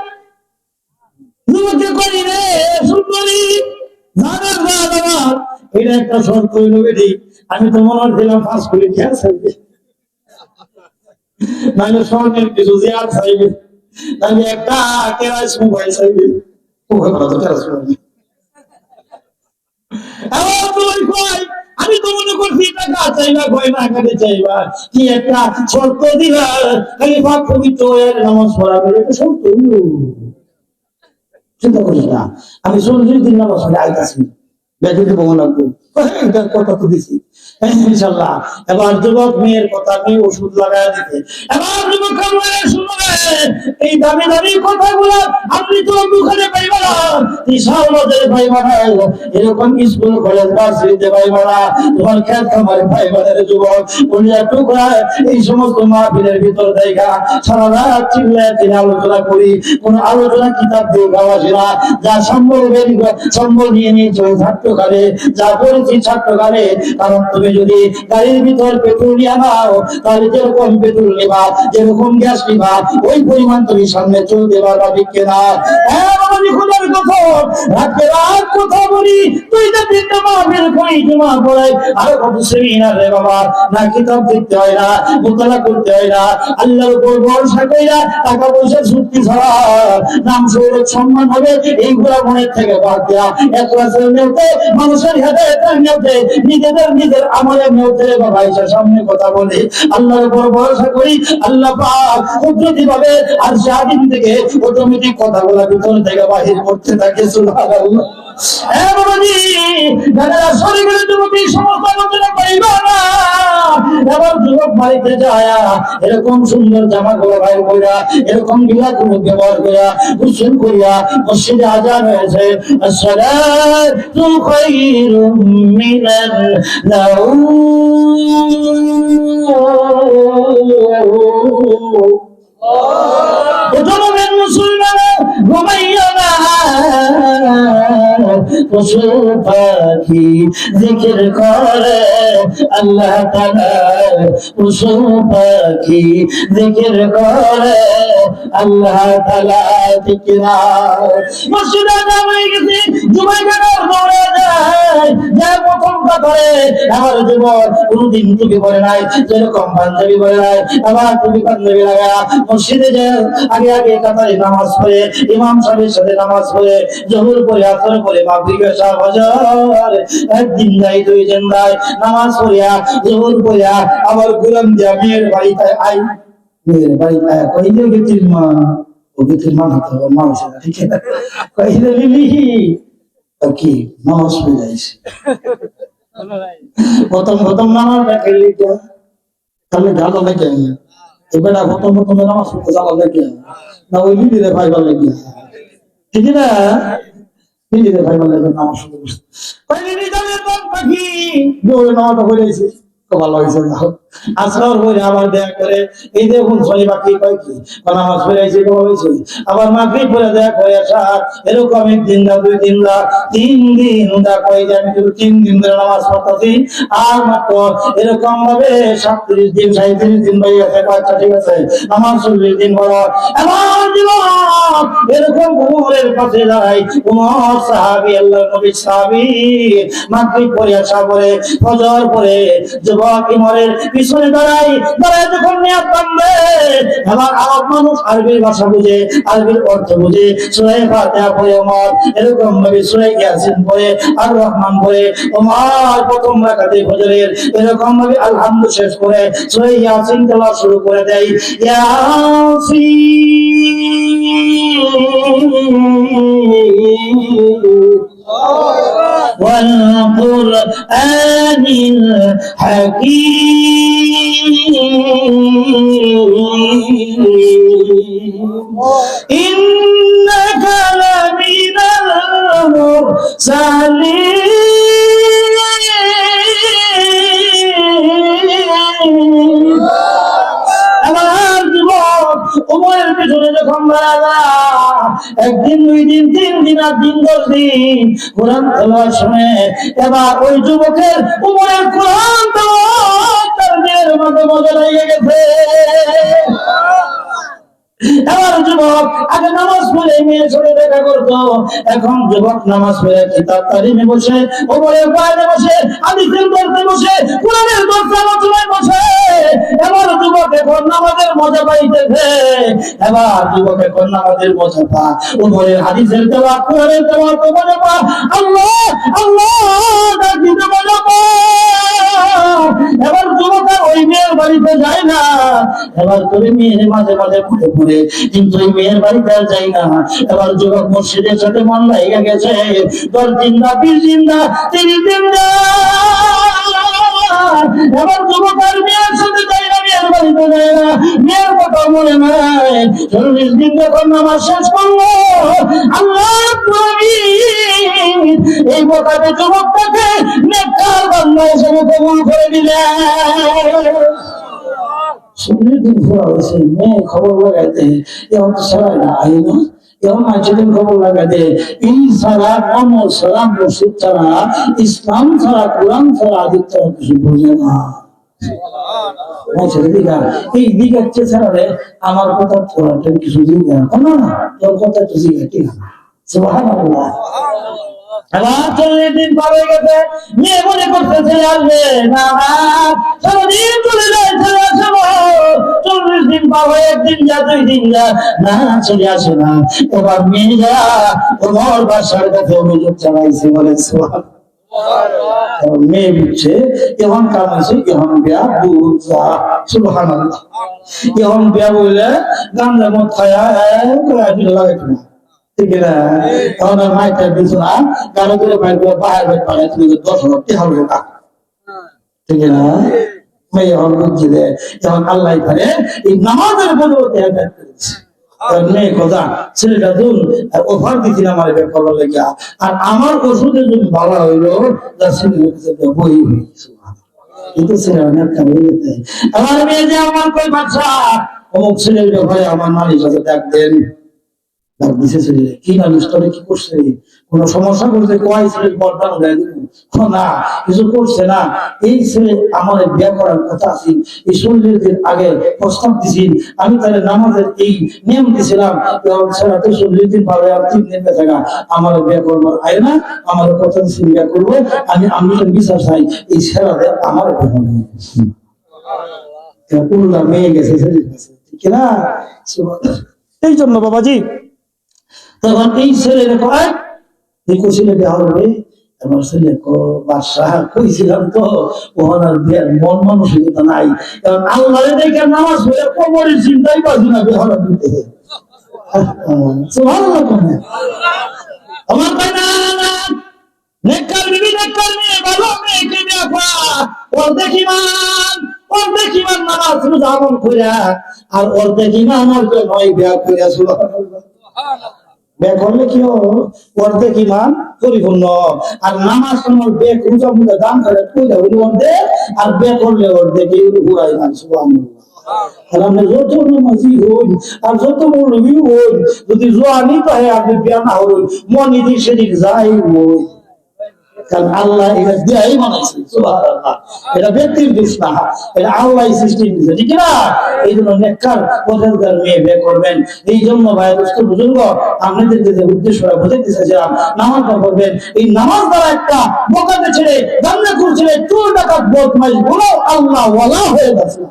Speaker 1: করি রে সুন্দরী জানার বাবা, এটা একটা শর্ত হইল বেটি। আমি তো মনে হচ্ছিলাম 5 কোটি খেয়াল চাইবে, নাহলে স্বর্ণের কিছু জিয়ার চাইবে, নাহলে একটা কেরাস মোবাইল চাইবে। আমি তো মনে করছি টাকা চাইবা, গয়না গাড়ি চাইবা, কি একটা শর্ত দিলা খালি ভাব পবিত্র নামাজ পড়াবে, এটা শর্ত হইল। চিন্তা করিস না, আমি 40 দিন নামাজ পড়ে আইতাছি, বেদিতে বমন লাগবো, কথা তো দিছি ইনশাল্লাহ। এবার যুবক মেয়ের কথা নিয়ে ওষুধ লাগায় দিতে, এবার যুবক শুনবে এই দামি দামি কথাগুলো আপনি তো মুখে পাইবা না, বিশাল বাজারে পাইবা না, এরকম স্কুল কলেজ ভার্সিটিতে পাইবা না, তোমার খেত খামারে পাইবা না। যুবক উনিয়া টুকরা এই সমস্ত মাহফিলের ভিতর দেখা সারা রাত চিল্লায় আলোচনা করি, কোন আলোচনা কিতাব দিয়ে গাওয়া সেরা, যা সম্বল সম্বল নিয়ে নিয়েছে ওই ছাত্রকালে, যা পড়েছি ছাত্রকালে। কারণ তুমি যদি গাড়ির ভিতর পেট্রোল নিয়ে নাও, তাহলে যেরকম পেট্রোল নেবা, যেরকম গ্যাস নিবা, ওই পরিমাণ তুমি সামনে চলতে পারবা, ঠিক কিনা? কথা বলি তুই তো 3টা মাহফিল করি, জমা পড়াই আরো কত সেমিনার রে বাবা, না কিতাব দেখতে হয় না, মোতালা করতে হয় না, আল্লাহর উপর ভরসা কইরা টাকা পয়সা চুক্তি ছাড়া নাম শহরত সম্মান হবে, এইগুলা মনের থেকে বাদ দেয়া একলাসের নেওতে, মানুষের হাতে নেওতে, নিজেদের আমলের নেওতে বাবা এসে সামনে কথা বলে আল্লাহর উপর ভরসা করি, আল্লাহ পাক কুদরতি ভাবে আর সারাদিন থেকে অটোমেটিক কথাগুলা ভিতর থেকে বাহির করতে থাকে। সুবহানাল্লাহ। বাবাজি যারা শরীরের যুবতী সমস্ত আলোচনা পাইবা না, এবার যুবক বাড়িতে যায় এরকম সুন্দর জামা গুলো বাইর কইরা, এরকম গিলা গুলো ব্যবহার কইরা, গোসল করিয়া মসজিদে আযান হয়েছে, আসসালাতু খায়রুম মিনান নাওম। পশু পাখি জিকির করে আল্লাহ তাআলা, পশু পাখি জিকির করে আল্লাহ তাআলা, ঠিক না? মসজিদে যাওয়াই গেছে, জুমাই গানার দৌড়ে যায়, যা প্রথম করে আমার জীবন কোনদিন টুপি পরে নাই, যেরকম পাঞ্জাবি পরে নাই, আবার টুপি পাঞ্জাবি লাগা মসজিদে যায়, আগে আগে কাতারে নামাজ পড়ে, ইমাম সাহেবের সাথে নামাজ পড়ে, জোহর পড়ে, আসর পড়ে, মাগরিব এশা ফজর, একদিন যাই 2 দিন যায়, নামাজ পড়িয়া জোহর পড়িয়া আবার গোলাম দিয়া মেয়ের বাড়িতে আই, মেয়ের বাড়িতে আয় কইলে গেছিস মা, ও গেছিস মা হতো মানুষের, ঠিক আছে? কইলে লিলি কি নামাজ পড়ে যাইস, প্রথম নামাজটা খেলি তাহলে ঢাকা লাগে, এবার প্রথম নামাজ পড়তে যাওয়া লাগে না, ওই লিলিরে ভাইবার লাগে, ঠিক না? লিলিরে ভাইবার লাগে নামাজ পড়তে লিলি যাবে পাখি দৌড়ে নামাজটা পড়ে যাইছে, ভালো হয়েছে। আসর পরে আবার দেখা করে এই দেখুন শনিবার কি কয় কি নামাজ পড়ে আইছে, হয়েছে আবার মাগরিব পরে দেখা করে আসা, এরকম 1 দিন না 2 দিন না 3 দিন দা কয় যে আমি শুধু 3 দিন ধরে নামাজ পড়তেছি, আর মাত্র এরকম ভাবে 37 দিন 37 দিন হয়ে গেছে, আচ্ছা ঠিক আছে নামাজ 40 দিন বড় এমন জীবন, এরকম ঘুরের পাশে দাঁড়াই উমর সাহাবী, আল্লাহর নবী সাহাবী, মাগরিব পরে আসা পরে ফজর পরে যুবক ইমরের পিছনে দাঁড়াই যখন নিয়াত বাঁধবে, এবার আরব মানুষ আরবির ভাষা বুঝে, আরবির অর্থ বুঝে, সূরা ফাতিহা পড়ে ওমর এরকম ভাবে সূরা ইয়াসিন পড়ে, আর রহমান পড়ে ওমর প্রথম রাকাতে ফজরের এরকম ভাবে আলহামদু শেষ করে সূরা ইয়াসিন তেলাওয়াত শুরু করে দেয়, ইয়াসিন والقرآن কুরআনিল হাকীম ইন্নাকা লামিনাল মুরসালিন। আমার যুবক উমরের পিছনে যখন বেড়ালা একদিন 2 দিন 3 দিন আর দিন 10 দিন কোরআন তেলাওয়াত শুনে এবার ওই যুবকের উমরের কোরআন তেলাওয়াত তার মেয়ের মধ্যে মজা লেগে গেছে। এবার যুবক আগে নামাজ পড়ে মেয়ের সাথে দেখা করতো, এখন যুবক নামাজ পড়ে কিতাব তারিমে বসে, ওপরের বাইরে বসে, হাদিসের দর্শে বসে, কোরআনের দর্শে আলোচনায় বসে। এবার যুবক এখন নামাজের মজা পাইতেছে। এবার যুবক এখন নামাজের মজা পা, ওপরের হাদিসের দেওয়া, কোরআনের দেওয়া তো মজা পা, আল্লাহ আল্লাহ ডাক দিতে মজা পা। এবার যুবক ওই মেয়ের বাড়িতে যায় না, এবার তোর মেয়ের মাঝে মাঝে ঘুরে ঘুরে, কিন্তু ওই মেয়ের বাড়িতে আর যাই না। এবার যুবক মসজিদের সাথে মন লাগিয়ে গেছে, 10 দিন না 20 দিন না 30 দিন না। এবার যুবক আর মেয়ের সাথে যাই না, মেয়ের বাড়িতে যায় না, মেয়ের কথা মনে নাই। 40 দিন যখন নামাজ শেষ করলো, আল্লাহ এই বোকাতে যুবকটাকে নেককার বান্দা হিসেবে কবুল করে দিলেন। 40 দিন পুরা হয়েছে, মেয়ে খবর লাগাইতে এখন তো সবাই না আই না, এখন সেদিন খবর লাগাইতে এই ছাড়া নামাজ ছাড়া মসজিদ ছাড়া ইসলাম ছাড়া কোরআন ছাড়া আদিক ছাড়া কিছু বোঝে না। এই দিক হচ্ছে ছাড়া আমার কথা তোরা কিছু দিঘা না, তোর কথা তো জিজ্ঞা ঠিক না। সুবহানাল্লাহ। আবার 40 দিন পার হয়ে গেছে, মেয়ে মনে করতেছে আসবে না, সারাদিন চলে যায়, চলে আসে না। 40 দিন পার হয়ে 1 দিন যা 2 দিন যা, না চলে আসে না। এবার মেয়ে যা ওমর বাদশার কাছে অভিযোগ জানাইছে, বলে সুবহানাল্লাহ। মেয়ে বুঝছে এখন কাম আছে, এখন বিয়া বুঝা। সুবহানাল্লাহ। এখন বিয়া বললে গান্ধা মত খায়া লাগাইতো না, ঠিক না? তখন আর মাইটা দিছো না, গাড়ি করে বাইর করে বাহার বাইর পাড়ায় তুমি 10 হাজার টাকা হবে না, ঠিক না? মেয়ে হল বুঝছে যে যখন আল্লাহ পারে এই নামাজের পরিবর্তে হেদায়েত করেছে। মেয়ে কথা ছেলেটা দুন অফার দিচ্ছিল আমার ব্যাপার লেগে, আর আমার ওষুধের জন্য ভালো হইলো যা ছেলে বই হয়েছে। কিন্তু ছেলে অনেক কামড়ে যেতে আমার মেয়ে যে আমার কই বাচ্চা অমুক ছেলের ব্যাপারে আমার নারী কাছে ডাক দেন। কি মানুষ তোরে কি করছে, কোন সমস্যা করছে, কয় ছেলের পর্দা উড়াই দিব না, কিছু করছে না। এই ছেলে আমার বিয়ে করার কথা আছে, এই 40 দিন আগে প্রস্তাব দিছি, আমি তাহলে নামাজের এই নিয়ম দিছিলাম, ছেলে তো 40 দিন পারে আর 3 দিন বেঁচে আমার বিয়ে করবার আয় না, আমার কথা দিচ্ছি বিয়ে করবো, আমি বিচার চাই এই ছেলেদের আমার মেয়ে গেছে ছেলের কাছে, ঠিক না? এই জন্য বাবাজি তখন এই ছেলে দেখো ছেলে বিয়ে হবে। এবার ছেলে বাদশা কইছিলাম তো ওনার বিয়ের মন মানসিকতা নাই, কারণ আল্লাহ দেখে নামাজ পড়ে কোমরের চিন্তাই বাজি না বিয়ে হওয়ার দিতে। আমার ভাই না নেককার বিবি নেককার মেয়ে ভালো মেয়েকে দেখা অর্ধেক ইমান নামাজ রোজা আমল কইরা, আর অর্ধেক ইমান অর্ধেক নয় বিয়া কইরা। সুবহানাল্লাহ। বিয়ে করলে কি অর্ধেক ইমান পরিপূর্ণ, আর নামাজ তোমার বেক রোজা মুজা দান করে কইরা হইল অর্ধেক, আর বিয়ে করলে অর্ধেক পুরা ইমান। সুবহানাল্লাহ। আর আমরা যত নামাজি হই আর যত মৌলবী হই, যদি জোয়ানি পায় আপনি বিয়া না হই মনি দিক সেদিক যাই হই, কারণ আল্লাহ এটা দেয়াই বানাইছে। সুবহানাল্লাহ। এটা ব্যক্তির দোষ না, এটা আল্লাহ সৃষ্টি দিয়েছে, ঠিক না? এই জন্য নেককার পথের মেয়ে বিয়ে করবেন। এই জন্য ভাই দোস্ত বুজুর্গ আপনাদেরকে যে উদ্দেশ্যটা বুঝাইতে চাইছিলাম, নামাজটা পড়বেন। এই নামাজ দ্বারা একটা বোকাতে ছেড়ে গান্না করছিলে চোর ডাকাত বদমাইশ গুলো আল্লাহ ওয়ালা হয়ে গেছে।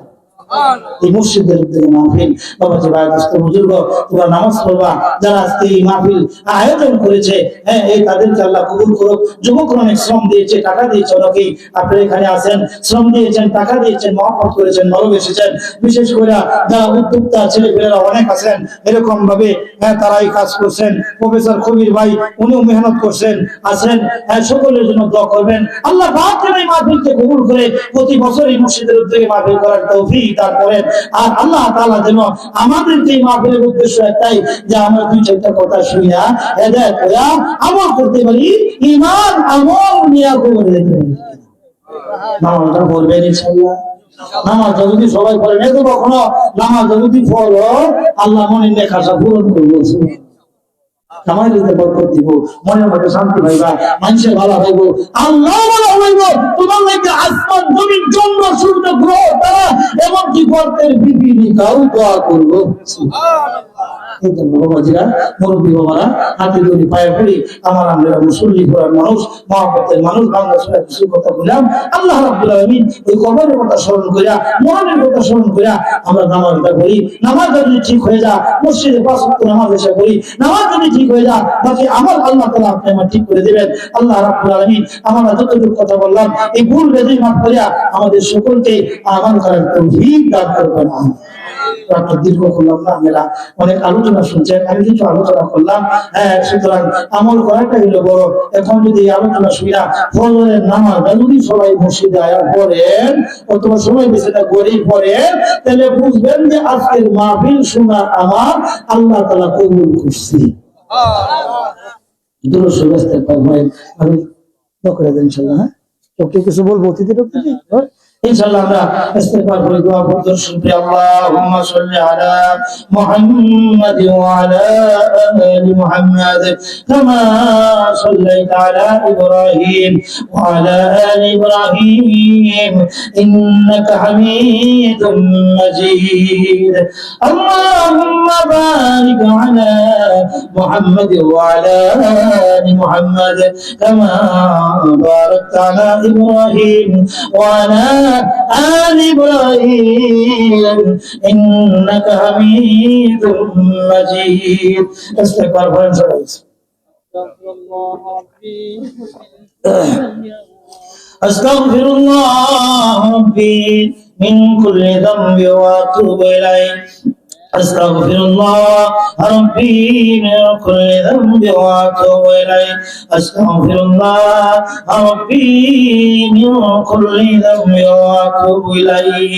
Speaker 1: এই মসজিদের উদ্যোগে মাহফিল। বাবাজি ভাই দোস্ত বুজুর্গ, তোমরা নামাজ পড়বা, যারা আজকে এই মাহফিল আয়োজন করেছে, হ্যাঁ, এই তাদেরকে আল্লাহ কবুল করুক। যুবকরা অনেক শ্রম দিয়েছে, টাকা দিয়েছে, অনেকেই আপনারা এখানে আছেন, শ্রম দিয়েছেন, টাকা দিয়েছেন, মহব্বত করেছেন, ভালোবেসেছেন। বিশেষ করে যারা উদ্যোক্তা ছেলেপেলেরা অনেক আছেন, এরকম ভাবে তারাই কাজ করছেন। প্রফেসর কবির ভাই, উনিও মেহনত করছেন, আছেন। সকলের জন্য দোয়া করবেন। আল্লাহ পাক যেন এই মাহফিলকে কবুল করে প্রতি বছর এই মসজিদের উদ্যোগে মাহফিল করার তৌফিক দান করেন। আর আল্লাহ তাআলা যেন আমাদেরকে এই মাহফিলের উদ্দেশ্য একটাই, যে আমরা দুই চারটা কথা শুনিয়া হেদায়েত হইয়া আমল করতে পারি, ঈমান আমল নিয়ে কবুল হতে পারি। নামাজটা পড়বেন ইনশাআল্লাহ। নামাজটা যদি সবাই পড়েন, এত কখনো নামাজটা যদি পড়ো, আল্লাহ মনের নেখাটা পূরণ করবো। মনের মধ্যে শান্তি পাইবা, মানুষের ভালো হইব, আল্লাহ ভালো হইব। তোমার লাগে আসমান জমিন চন্দ্র সূর্য গ্রহ তারা এমনকি গর্তের বিপিনিকাও দোয়া করবো। মুরব্বী বাবারা, হাতে ধরি পায়ে পড়ি, আমার আমরা মুসল্লি ঘোরার মানুষ, মহাব্বতের মানুষ, বাংলা কিছু কথা বললাম। আল্লাহ রাব্বুল আলামিন ওই কবরের কথা স্মরণ করিয়া, মরণের কথা স্মরণ করিয়া আমরা নামাজটা করি। নামাজটা যদি ঠিক হয়ে যায়, মসজিদে 5 ওয়াক্ত নামাজ এসে করি, নামাজ যদি ঠিক হয়ে যায়, বাকি আমল আল্লাহ তাআলা আপনি আমার ঠিক করে দিবেন। আল্লাহ রাব্বুল আলামিন আমরা যতটুকু কথা বললাম, এই ভুল বেদি মাফ করিয়া আমাদের সকলকে আমল করার তৌফিক দান করবেন। দীর্ঘ করলাম না, আমরা অনেক আলোচনা শুনছেন, আমি কিছু আলোচনা করলাম। সুতরাং আমল করাটা হলো বড়। এখন যদি আলোচনা শুনিয়া ফজরের নামাজ যদি সবাই মসজিদে আয়া পড়েন, অথবা সবাই বেশিটা গরিব পড়েন, তাহলে বুঝবেন যে আজকের মাহফিল শোনা আমার আল্লাহ তাআলা কবুল করছে। দুরূদ শরীফ ইস্তেগফার আমি করে দেন ইনশাআল্লাহ। হ্যাঁ, ওকে কিছু বলবো অতিথি ইনশাআল্লাহ আমরা ইস্তেগফার করে দোয়া করতে শুনবি। আল্লাহুম্মা সাল্লি আলা মুহাম্মাদ ওয়া আলা আলি মুহাম্মাদ কামা সাল্লাইতা আলা ইব্রাহিম ওয়া আলা আলি ইব্রাহিম ইন্নাকা হামিদুম মাজিদ। আল্লাহুম্মা বারিক আলা মুহাম্মাদ ওয়া আলা আলি মুহাম্মাদ কামা বারাকতা আলা ইব্রাহিম ওয়া আলা آل إبراهيم إنك حميد مجيد. استغفر أستغفر الله ربي من كل ذنب وأتوب إليه. أستغفر الله ربي من كل ذنب وأتوب إليه. أستغفر الله ربي من كل ذنب وأتوب إليه.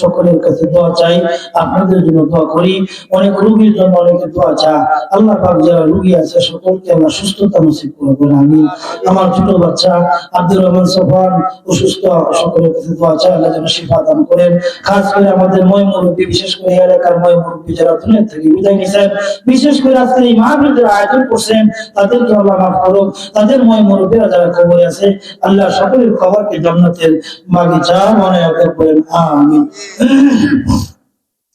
Speaker 1: সকলের কাছে দোয়া চাই, আপনাদের জন্য দোয়া করি। অনেক রোগীর জন্য অনেকে দোয়া চায়। আল্লাহ পাক যারা রোগী আছে সকলকে আল্লাহ সুস্থতা নসিব করবেন, আমিন। আমার ছোট বাচ্চা আব্দুর রহমান সোফান অসুস্থ, সকলের কাছে দোয়া চাই, আল্লাহ যেন শিফা দান করেন। খাস করে আমাদের ময় মুরব্বী, বিশেষ করে এলাকার ময় মুরব্বী যারা দুনিয়া থেকে বিদায় নিয়েছেন, বিশেষ করে আজকে এই মাহফিল যারা আয়োজন করছেন, তাদেরকে আল্লাহ মাফ করুন। তাদের ময় মুরব্বীরা যারা কবরে আছে, আল্লাহ সকলের কবরকে জান্নাতের বাগিচা বানায়া করেন, আমিন।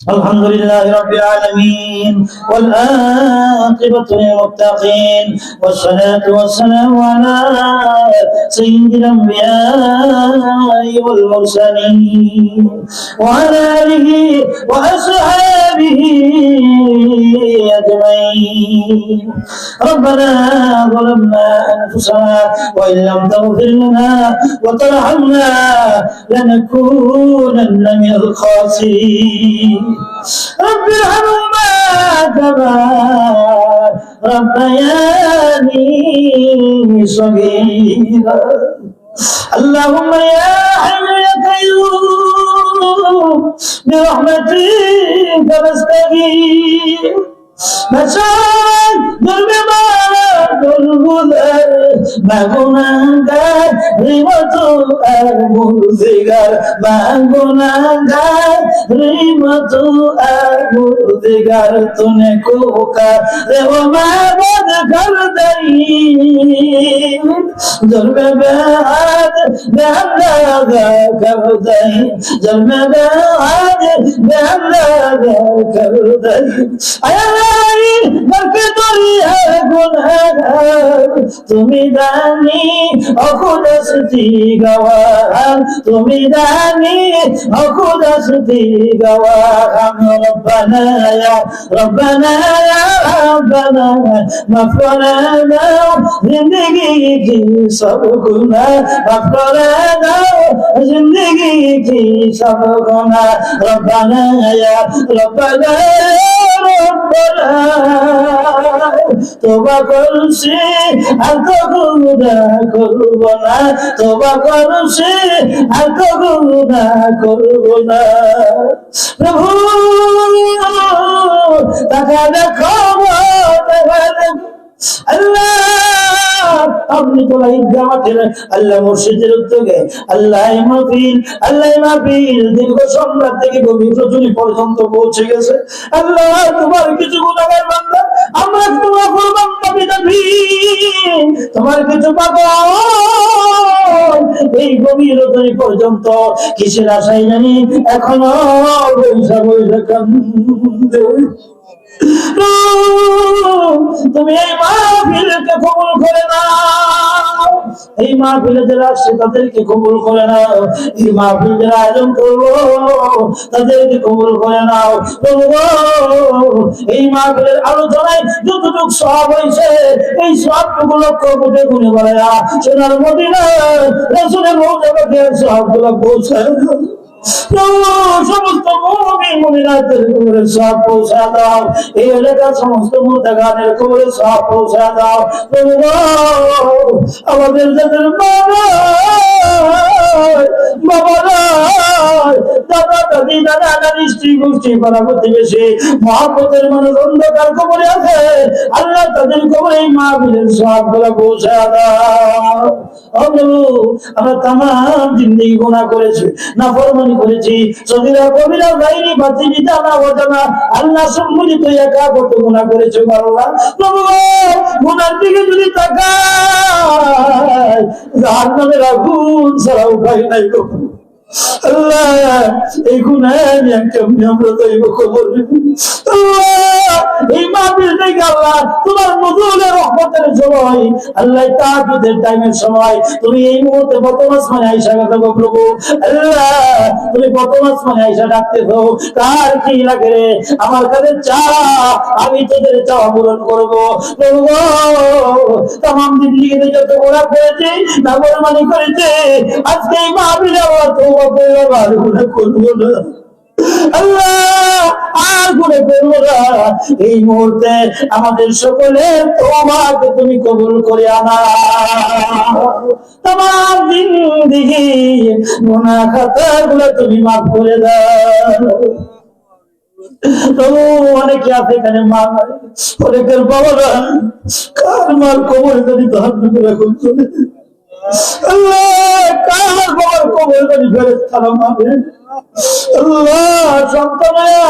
Speaker 1: الحمد لله رب العالمين والعاقبة للمتقين والصلاة والسلام على سيد الأنبياء والمرسلين وعلى آله وأصحابه أجمعين. ربنا ظلمنا أنفسنا وإن لم تغفر لنا وترحمنا لنكونن من الخاسرين. رب ارحمهما كما ربياني صغيرا. اللهم يا حي يا قيوم برحمتك نستغيث. بشار بالبمار بالغدر مغنغر ريمتو المرزقر مغنغر ريمتو المرزقر तूने कोका वो माबद कर दई जुल्म बेहाद बेहल्ला कर दई जुल्म बेहाद बेहल्ला कर दई তুমি জানি অখুদস্তি গওয়ার, তুমি দানি ও খুদা শুধু গওয়ার। রব্বানা ইয়া রব্বানা ইয়া রব্বানা মাফ করে দাও জিंदगी की सब गुनाह, माफ करे दाओ जिंदगी की सब गुनाह। रब्बाना या रब्बाना रब्बाना तौबा करছি আর তো গুনাহ করব না, তওবা করছি আর তো গুনাহ করব না। প্রভু তাকা দেখো, তাকা দেখো আল্লাহ, আপনি তো ঈদগাহ মাঠের আল্লাহ মসজিদের উদ্যোগে আল্লাহ মাহফিল দীর্ঘ সন্ধ্যা থেকে গভীর রজনী পর্যন্ত পৌঁছে গেছে। আল্লাহ তোমার কিছু গুনাহগার বান্দা, আমরা তোমার কুরবান দাবি, তোমার কিছু পাগল এই গভীর রজনী পর্যন্ত কিসের আশায় জানি এখনো বৈশা বৈশা কান্দে। তুমি এই মাহফিলকে কবুল করে নাও, এই মাহফিলে যারা আসছে তাদেরকে কবুল করে নাও, এই মাহফিল যারা আয়োজন করবো তাদেরকে কবুল করে নাও। এই মাহফিলের আলোচনায় যতটুকু সওয়াব হয়েছে এই সওয়াবটুকু লক্ষ কোটি গুণে বাড়ায়া সোনার মদিনা রাসূলের রওজা পাকে সওয়াবগুলো পৌঁছায় সমস্ত মুমিন মুমিনাতের কবরে সওয়াব পৌঁছা দাও, এই এলাকার সমস্ত মুতাগানের কবরে সওয়াব পৌঁছা দাও। আমাদের যাদের বাবারা দাদা দাদি দাদা দাদি স্ত্রী গোষ্ঠী পাড়া প্রতিবেশী মহব্বতের মানুষ অন্ধকার কবরে আছে, আল্লাহ তাদের কবরে এই মাহফিলের সওয়াবগুলো পৌঁছা দাও। আমরা তামাম জিন্দেগি গুনাহ করেছি, নাফরমানি করেছি, সগীরা কবিরা গায়রি বাতিনি জানা অজানা আল্লাহ সম্মিলিত একা কত গুনাহ করেছি আল্লাহ। প্রভু গুনার দিকে যদি তাকাই জাহান্নামের আগুন ছাড়া উপায় নাই গো আল্লাহ। এই গুনাহ কেমনি আমরা যাইব খবর আল্লাহ। এই মাহফিল থেকে আল্লাহ তোমার নজরুলের রহমতের সময়, আল্লাহ তাহাজ্জুদের টাইমের সময় তুমি এই মুহূর্তে প্রথম আসমানে আয়েশা কথা গো প্রভু আল্লাহ, তুমি প্রথম আসমানে আয়েশা ডাকতেছো, কার কি লাগে রে আমার কাছে চা, আমি তোদের চাওয়া পূরণ করবো প্রভু। তামাম জিন্দেগিতে যত গুনাহ করেছি নাফরমানি করেছি, আজকে এই মাহফিলে আবার তওবা করে আর গুনাহ করবো না আল্লাহ, আর গুনাহ করবো না। এই মুহূর্তে আমাদের সকলের তওবাকে তুমি কবুল করে নাও, তামাম জিন্দেগি গুনাহ খাতাগুলো তুমি মাফ করে দাও। অনেকে আছে এখানে মা নাই, অনেকের বাবারা কার মার কবরে যদি তো হাত ধরে এখন চলে আল্লাহ, কার বাবার কবরে যদি ফেরেশতারা মারে আল্লাহ। সন্তানেরা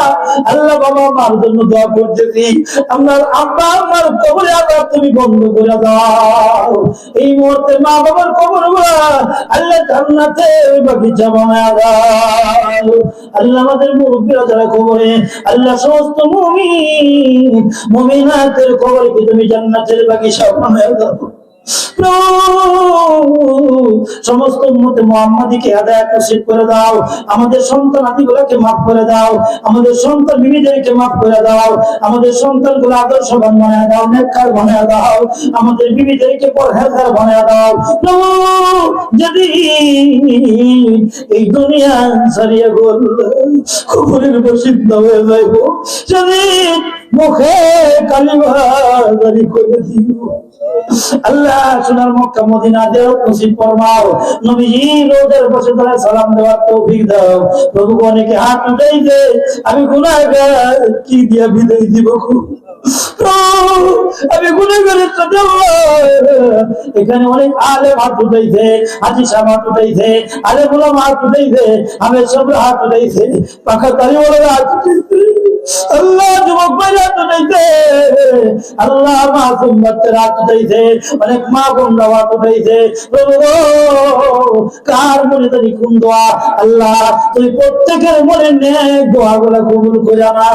Speaker 1: আল্লাহ বাবা মার জন্য দোয়া করতেছি, আমার আব্বা আমার কবরে আবার তুমি বন্ধ করে দাও। এই মুহূর্তে মা বাবার কবর আল্লাহ জান্নাতে বাগিচা বানায় দাও আল্লাহ। আমাদের মুরব্বীরা যারা কবরে আল্লাহ সমস্ত মুমিন মুমিনাতের কবরকে তুমি জান্নাতের বাগিচা বানায় দাও। সমস্ত উম্মতে মুহাম্মাদীকে হেদায়েত নসিব করে দাও, আমাদের সন্তানাদিগুলোকে মাফ করে দাও, আমাদের সন্তান বিবিদেরকে মাফ করে দাও, আমাদের সন্তানগুলো আদর্শবান বানায় দাও, নেককার বানায় দাও, আমাদের বিবিদেরকে পরহেজগার বানায় দাও। যদি এই দুনিয়া ছাড়িয়ে গেল কবরের বাসিন্দা হয়ে যাইব, যদি মুখে কালিমা জারি করে দিও আল্লাহ। সোনার মক্কা মদিনা জিয়ারত নসিব ফরমাও, নবীজি রোজার বসে ধরে সালাম দেওয়ার তৌফিক দাও প্রভু। অনেকে হাত উঠাইছে, আমি গুনাহগার, কি দিয়া বিদায় দিব আমি গুনাহগারের সাথে। এখানে অনেক আলেম হাত উঠাইছে, হাজী সাহেব হাত উঠাইছে, আলেম ওলামা হাত উঠাইছে, আমের সব হাত উঠাইছে, পাখা তালিওয়ালা হাত উঠাইছে আল্লাহ। যুবক ভাইরা হাত উঠাইছে, আল্লাহ মাসুম বাচ্চারা হাত উঠাইছে, অনেক মা বোনরা হাত উঠাইছে। প্রভু কার মনে তারি কোন দোয়া, আল্লাহ তুমি প্রত্যেকের মনে নেক দোয়াগুলো কবুল করে না।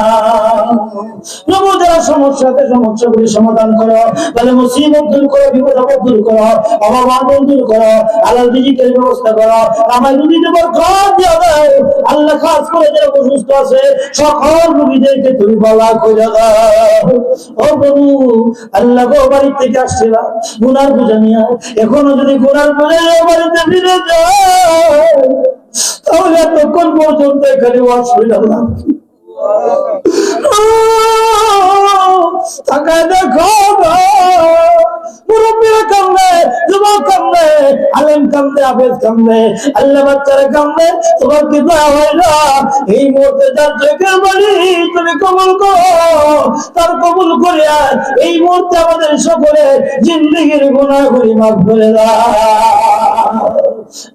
Speaker 1: প্রভু যারা সমস্যাতে সমস্যাগুলি সমাধান করো, তাহলে মুসিবত দূর করো, বিপদ আপদ দূর করো, অভাব অনটন দূর করো, আল্লাহ রিজিকের ব্যবস্থা করো, আমার রুগীতে বরকত দিয়ে দাও। আল্লাহ খাস করে যারা অসুস্থ আছে সকল রুগীদেরকে তুমি ভালো করে দাও। ও প্রভু আল্লাহ গো, বাড়ি থেকে আসছিলাম গুনার বোঝা নিয়ে, এখনো যদি গুনার বোঝা বাড়িতে ফিরে যায় তাহলে এতক্ষণ পর্যন্ত এখানে ওয়াজ হইলাম না। তাকায় দেখো মুরব্বীরা কামড়ে, যুবক কামড়ে, আলেম কামড়ে, হাফেজ কামড়ে, আল্লাহ বাচ্চারা কামড়ে, তোমার কি দোয়া হয় না? এই মুহূর্তে যার চোখের বাড়ি তুমি কবুল করো, তার কবুল করিয়া এই মুহূর্তে আমাদের সকলের জিন্দেগির গুনাহগুলি মাফ করে দাও।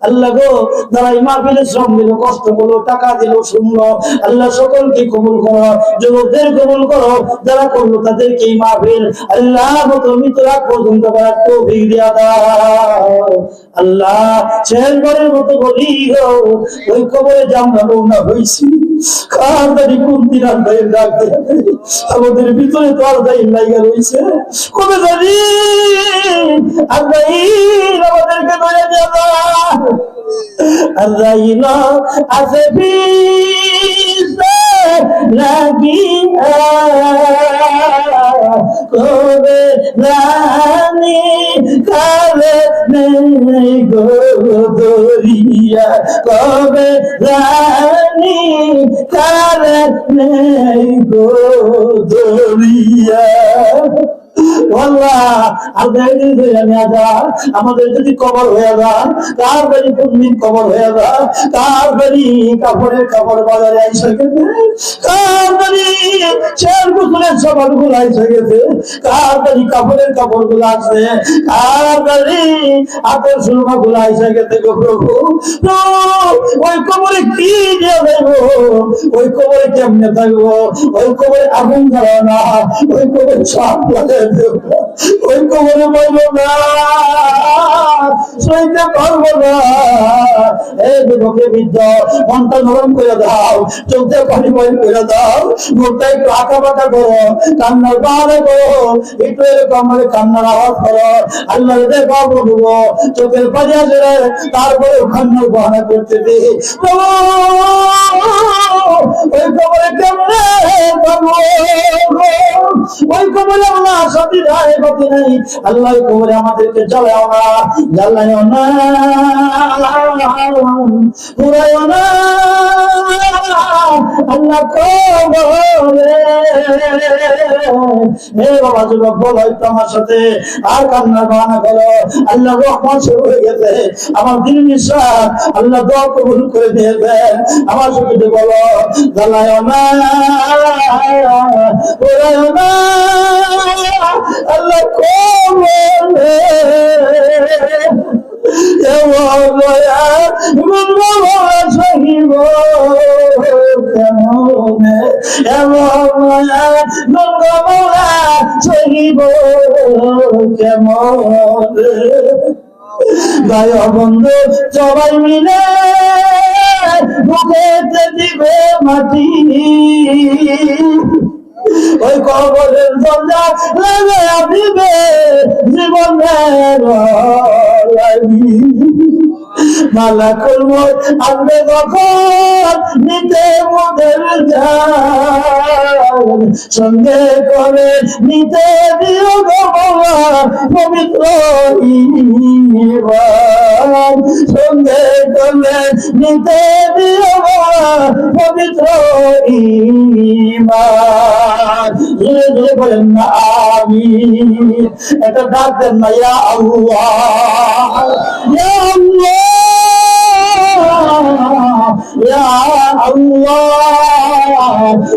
Speaker 1: আল্লাহ গো, যারা এই মাহফিলে শ্রম দিল, কষ্ট করলো, টাকা দিল, শুনলো, আল্লাহ সকলকে কবুল করো, যুবকদের কবুল করো, যারা করলো তাদেরকে এই মাহফিল আল্লাহ মৃত রাত পর্যন্ত করার তৌফিক দিয়া দাও। আল্লাহ শেষবারের মতো বলি গো, ওই কবরে জামনা রওনা হয়েছি, কার দাড়ি কোন দিন আল্লাহ ডাকতে আমাদের ভিতরে তো আল্লাহ লাইগা রয়েছে, কবে জানি আল্লাহ আমাদেরকে ধরে দিয়ে দাও। আল্লাহ আছে লাগি কবে রানী কালে নেই গো দরিয়া, কবে রানী কালে নেই গো দরিয়া। আমাদের যদি কবর হয়ে যায়, কার বাড়ি কোনদিন কবর হয়ে যায়, কার বাড়ি কাপড়ের কাপড় বাজারে আইসা গেছে, কার বাড়ি শের গোসলের সবার গুলো আইসা গেছে, কার বাড়ি কাপড়ের কাপড় গুলো আছে, কার বাড়ি হাতের সুরমা গুলো আইসা গেছে গো প্রভু। ওই কবরে কি দিয়ে দেবো, ওই কবরে কেমনে থাকবো, ওই কবরে আগুন ধরা না, ওই কবরে সব লাগে, ওই কবরে বলবো না, সইতে পারবো না। এই যুবকে বৃদ্ধ মনটা নরম করে দাও, চোখে পানি বই করে দাও, মুখটা একটু আঁকা বাঁকা করো, কান্নার বাহারে করো, একটু এরকম করে কান্নার আওয়াজ করো, আল্লাহ বাবু দেবো, চোখের পানি আসে, তারপরে কান্নার বাহানা করতে দে। ওই কবরে কেমনে পাবো, ওই কবরে আল্লাহ সাথী নাই গতি নাই, আল্লাহ কবরে আমাদেরকে জ্বালাও না, জ্বালাও না, পুরাইও না আল্লাহ কবরে। হে বাবা যুবক বল, হয়তো আমার সাথে আর কান্নার বাহানা করো, আল্লাহ রহমান শুরু হয়ে গেছে, আমার দিন নিঃশ্বাস আল্লাহ দোয়া কবুল করে দিয়েছেন। আমার সাথে বলো, জ্বালাও না, পুরাইও না আল্লাহ কবরে। ভাই বন্ধু সবাই মিলে বুকেতে দিবে মাটি, ওই কবরের দরজা লাগাইয়া দিবে জীবনের লাগি। মালাকুল মউত আসবে যখন নিতে মোদের জান, সঙ্গে করে নিতে দিও গো বাবা পবিত্র ঈমান, সঙ্গে করে নিতে দিও বাবা পবিত্র ঈমান। জোরে জোরে বলেন না আমিন। এটা ডাক দেন না ইয়া আল্লাহ, ইয়া আল্লাহ, ইয়া আল্লাহ।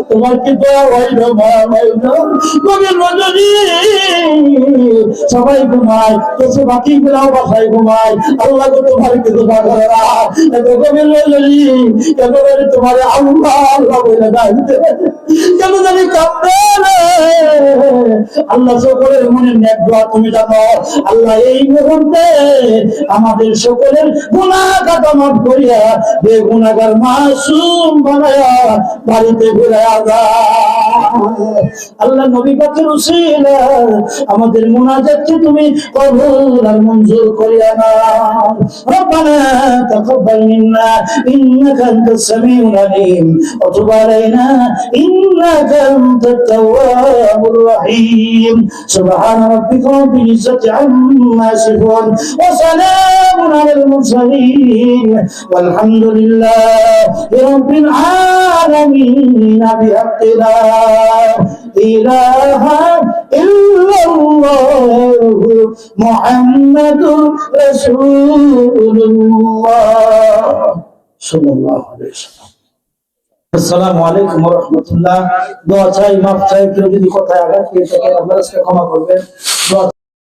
Speaker 1: তোমার কি দোয়া হইল মা হইল, কবি রজনী সবাই ঘুমায়, তো সে বাকি গুলাও বাসায় ঘুমায়। আল্লাহ তো তোমার কিন্তু পাগল না, এত গভীর লইলি একেবারে তোমার আল্লাহ আল্লাহ বলে ডাকতে কেন জানি কাঁদতে রে। আল্লাহ সকলের মনে নেক দোয়া তুমি জানো। আল্লাহ এই মুহূর্তে আমাদের সকলের গুনাহ খাতা মাফ করিয়া বেগুনাহগার মাসুম বানায়া বাড়িতে ফিরায়া দাও। আল্লাহ নবী পাকের উসিলা আমাদের মুনাজাতকে তুমি কবুল আর মঞ্জুর করিয়া নাও। রব্বানা তাকাব্বাল মিন্না ইন্নাকা আনতাস সামিউল আলিম ওয়া তুব আলাইনা ইন্নাকা আনতাত তাওয়াবুর রহিম। সুবহান রাব্বিকা রাব্বিল ইজ্জাতি আম্মা ইয়াসিফুন ওয়া সালামুন আলাল মুরসালিন ওয়ালহামদুলিল্লাহি রাব্বিল আলামিন বিহাqqি লা ইলাহা ইল্লাল্লাহু মুহাম্মাদুর রাসূলুল্লাহ সাল্লাল্লাহু আলাইহি ওয়াসাল্লাম। আসসালামু আলাইকুম ওয়া রাহমাতুল্লাহ। দোয়া চাই, মাফ চাই, কেউ যদি কথায় আঘাত পেয়ে থাকেন আপনারা ক্ষমা করবেন।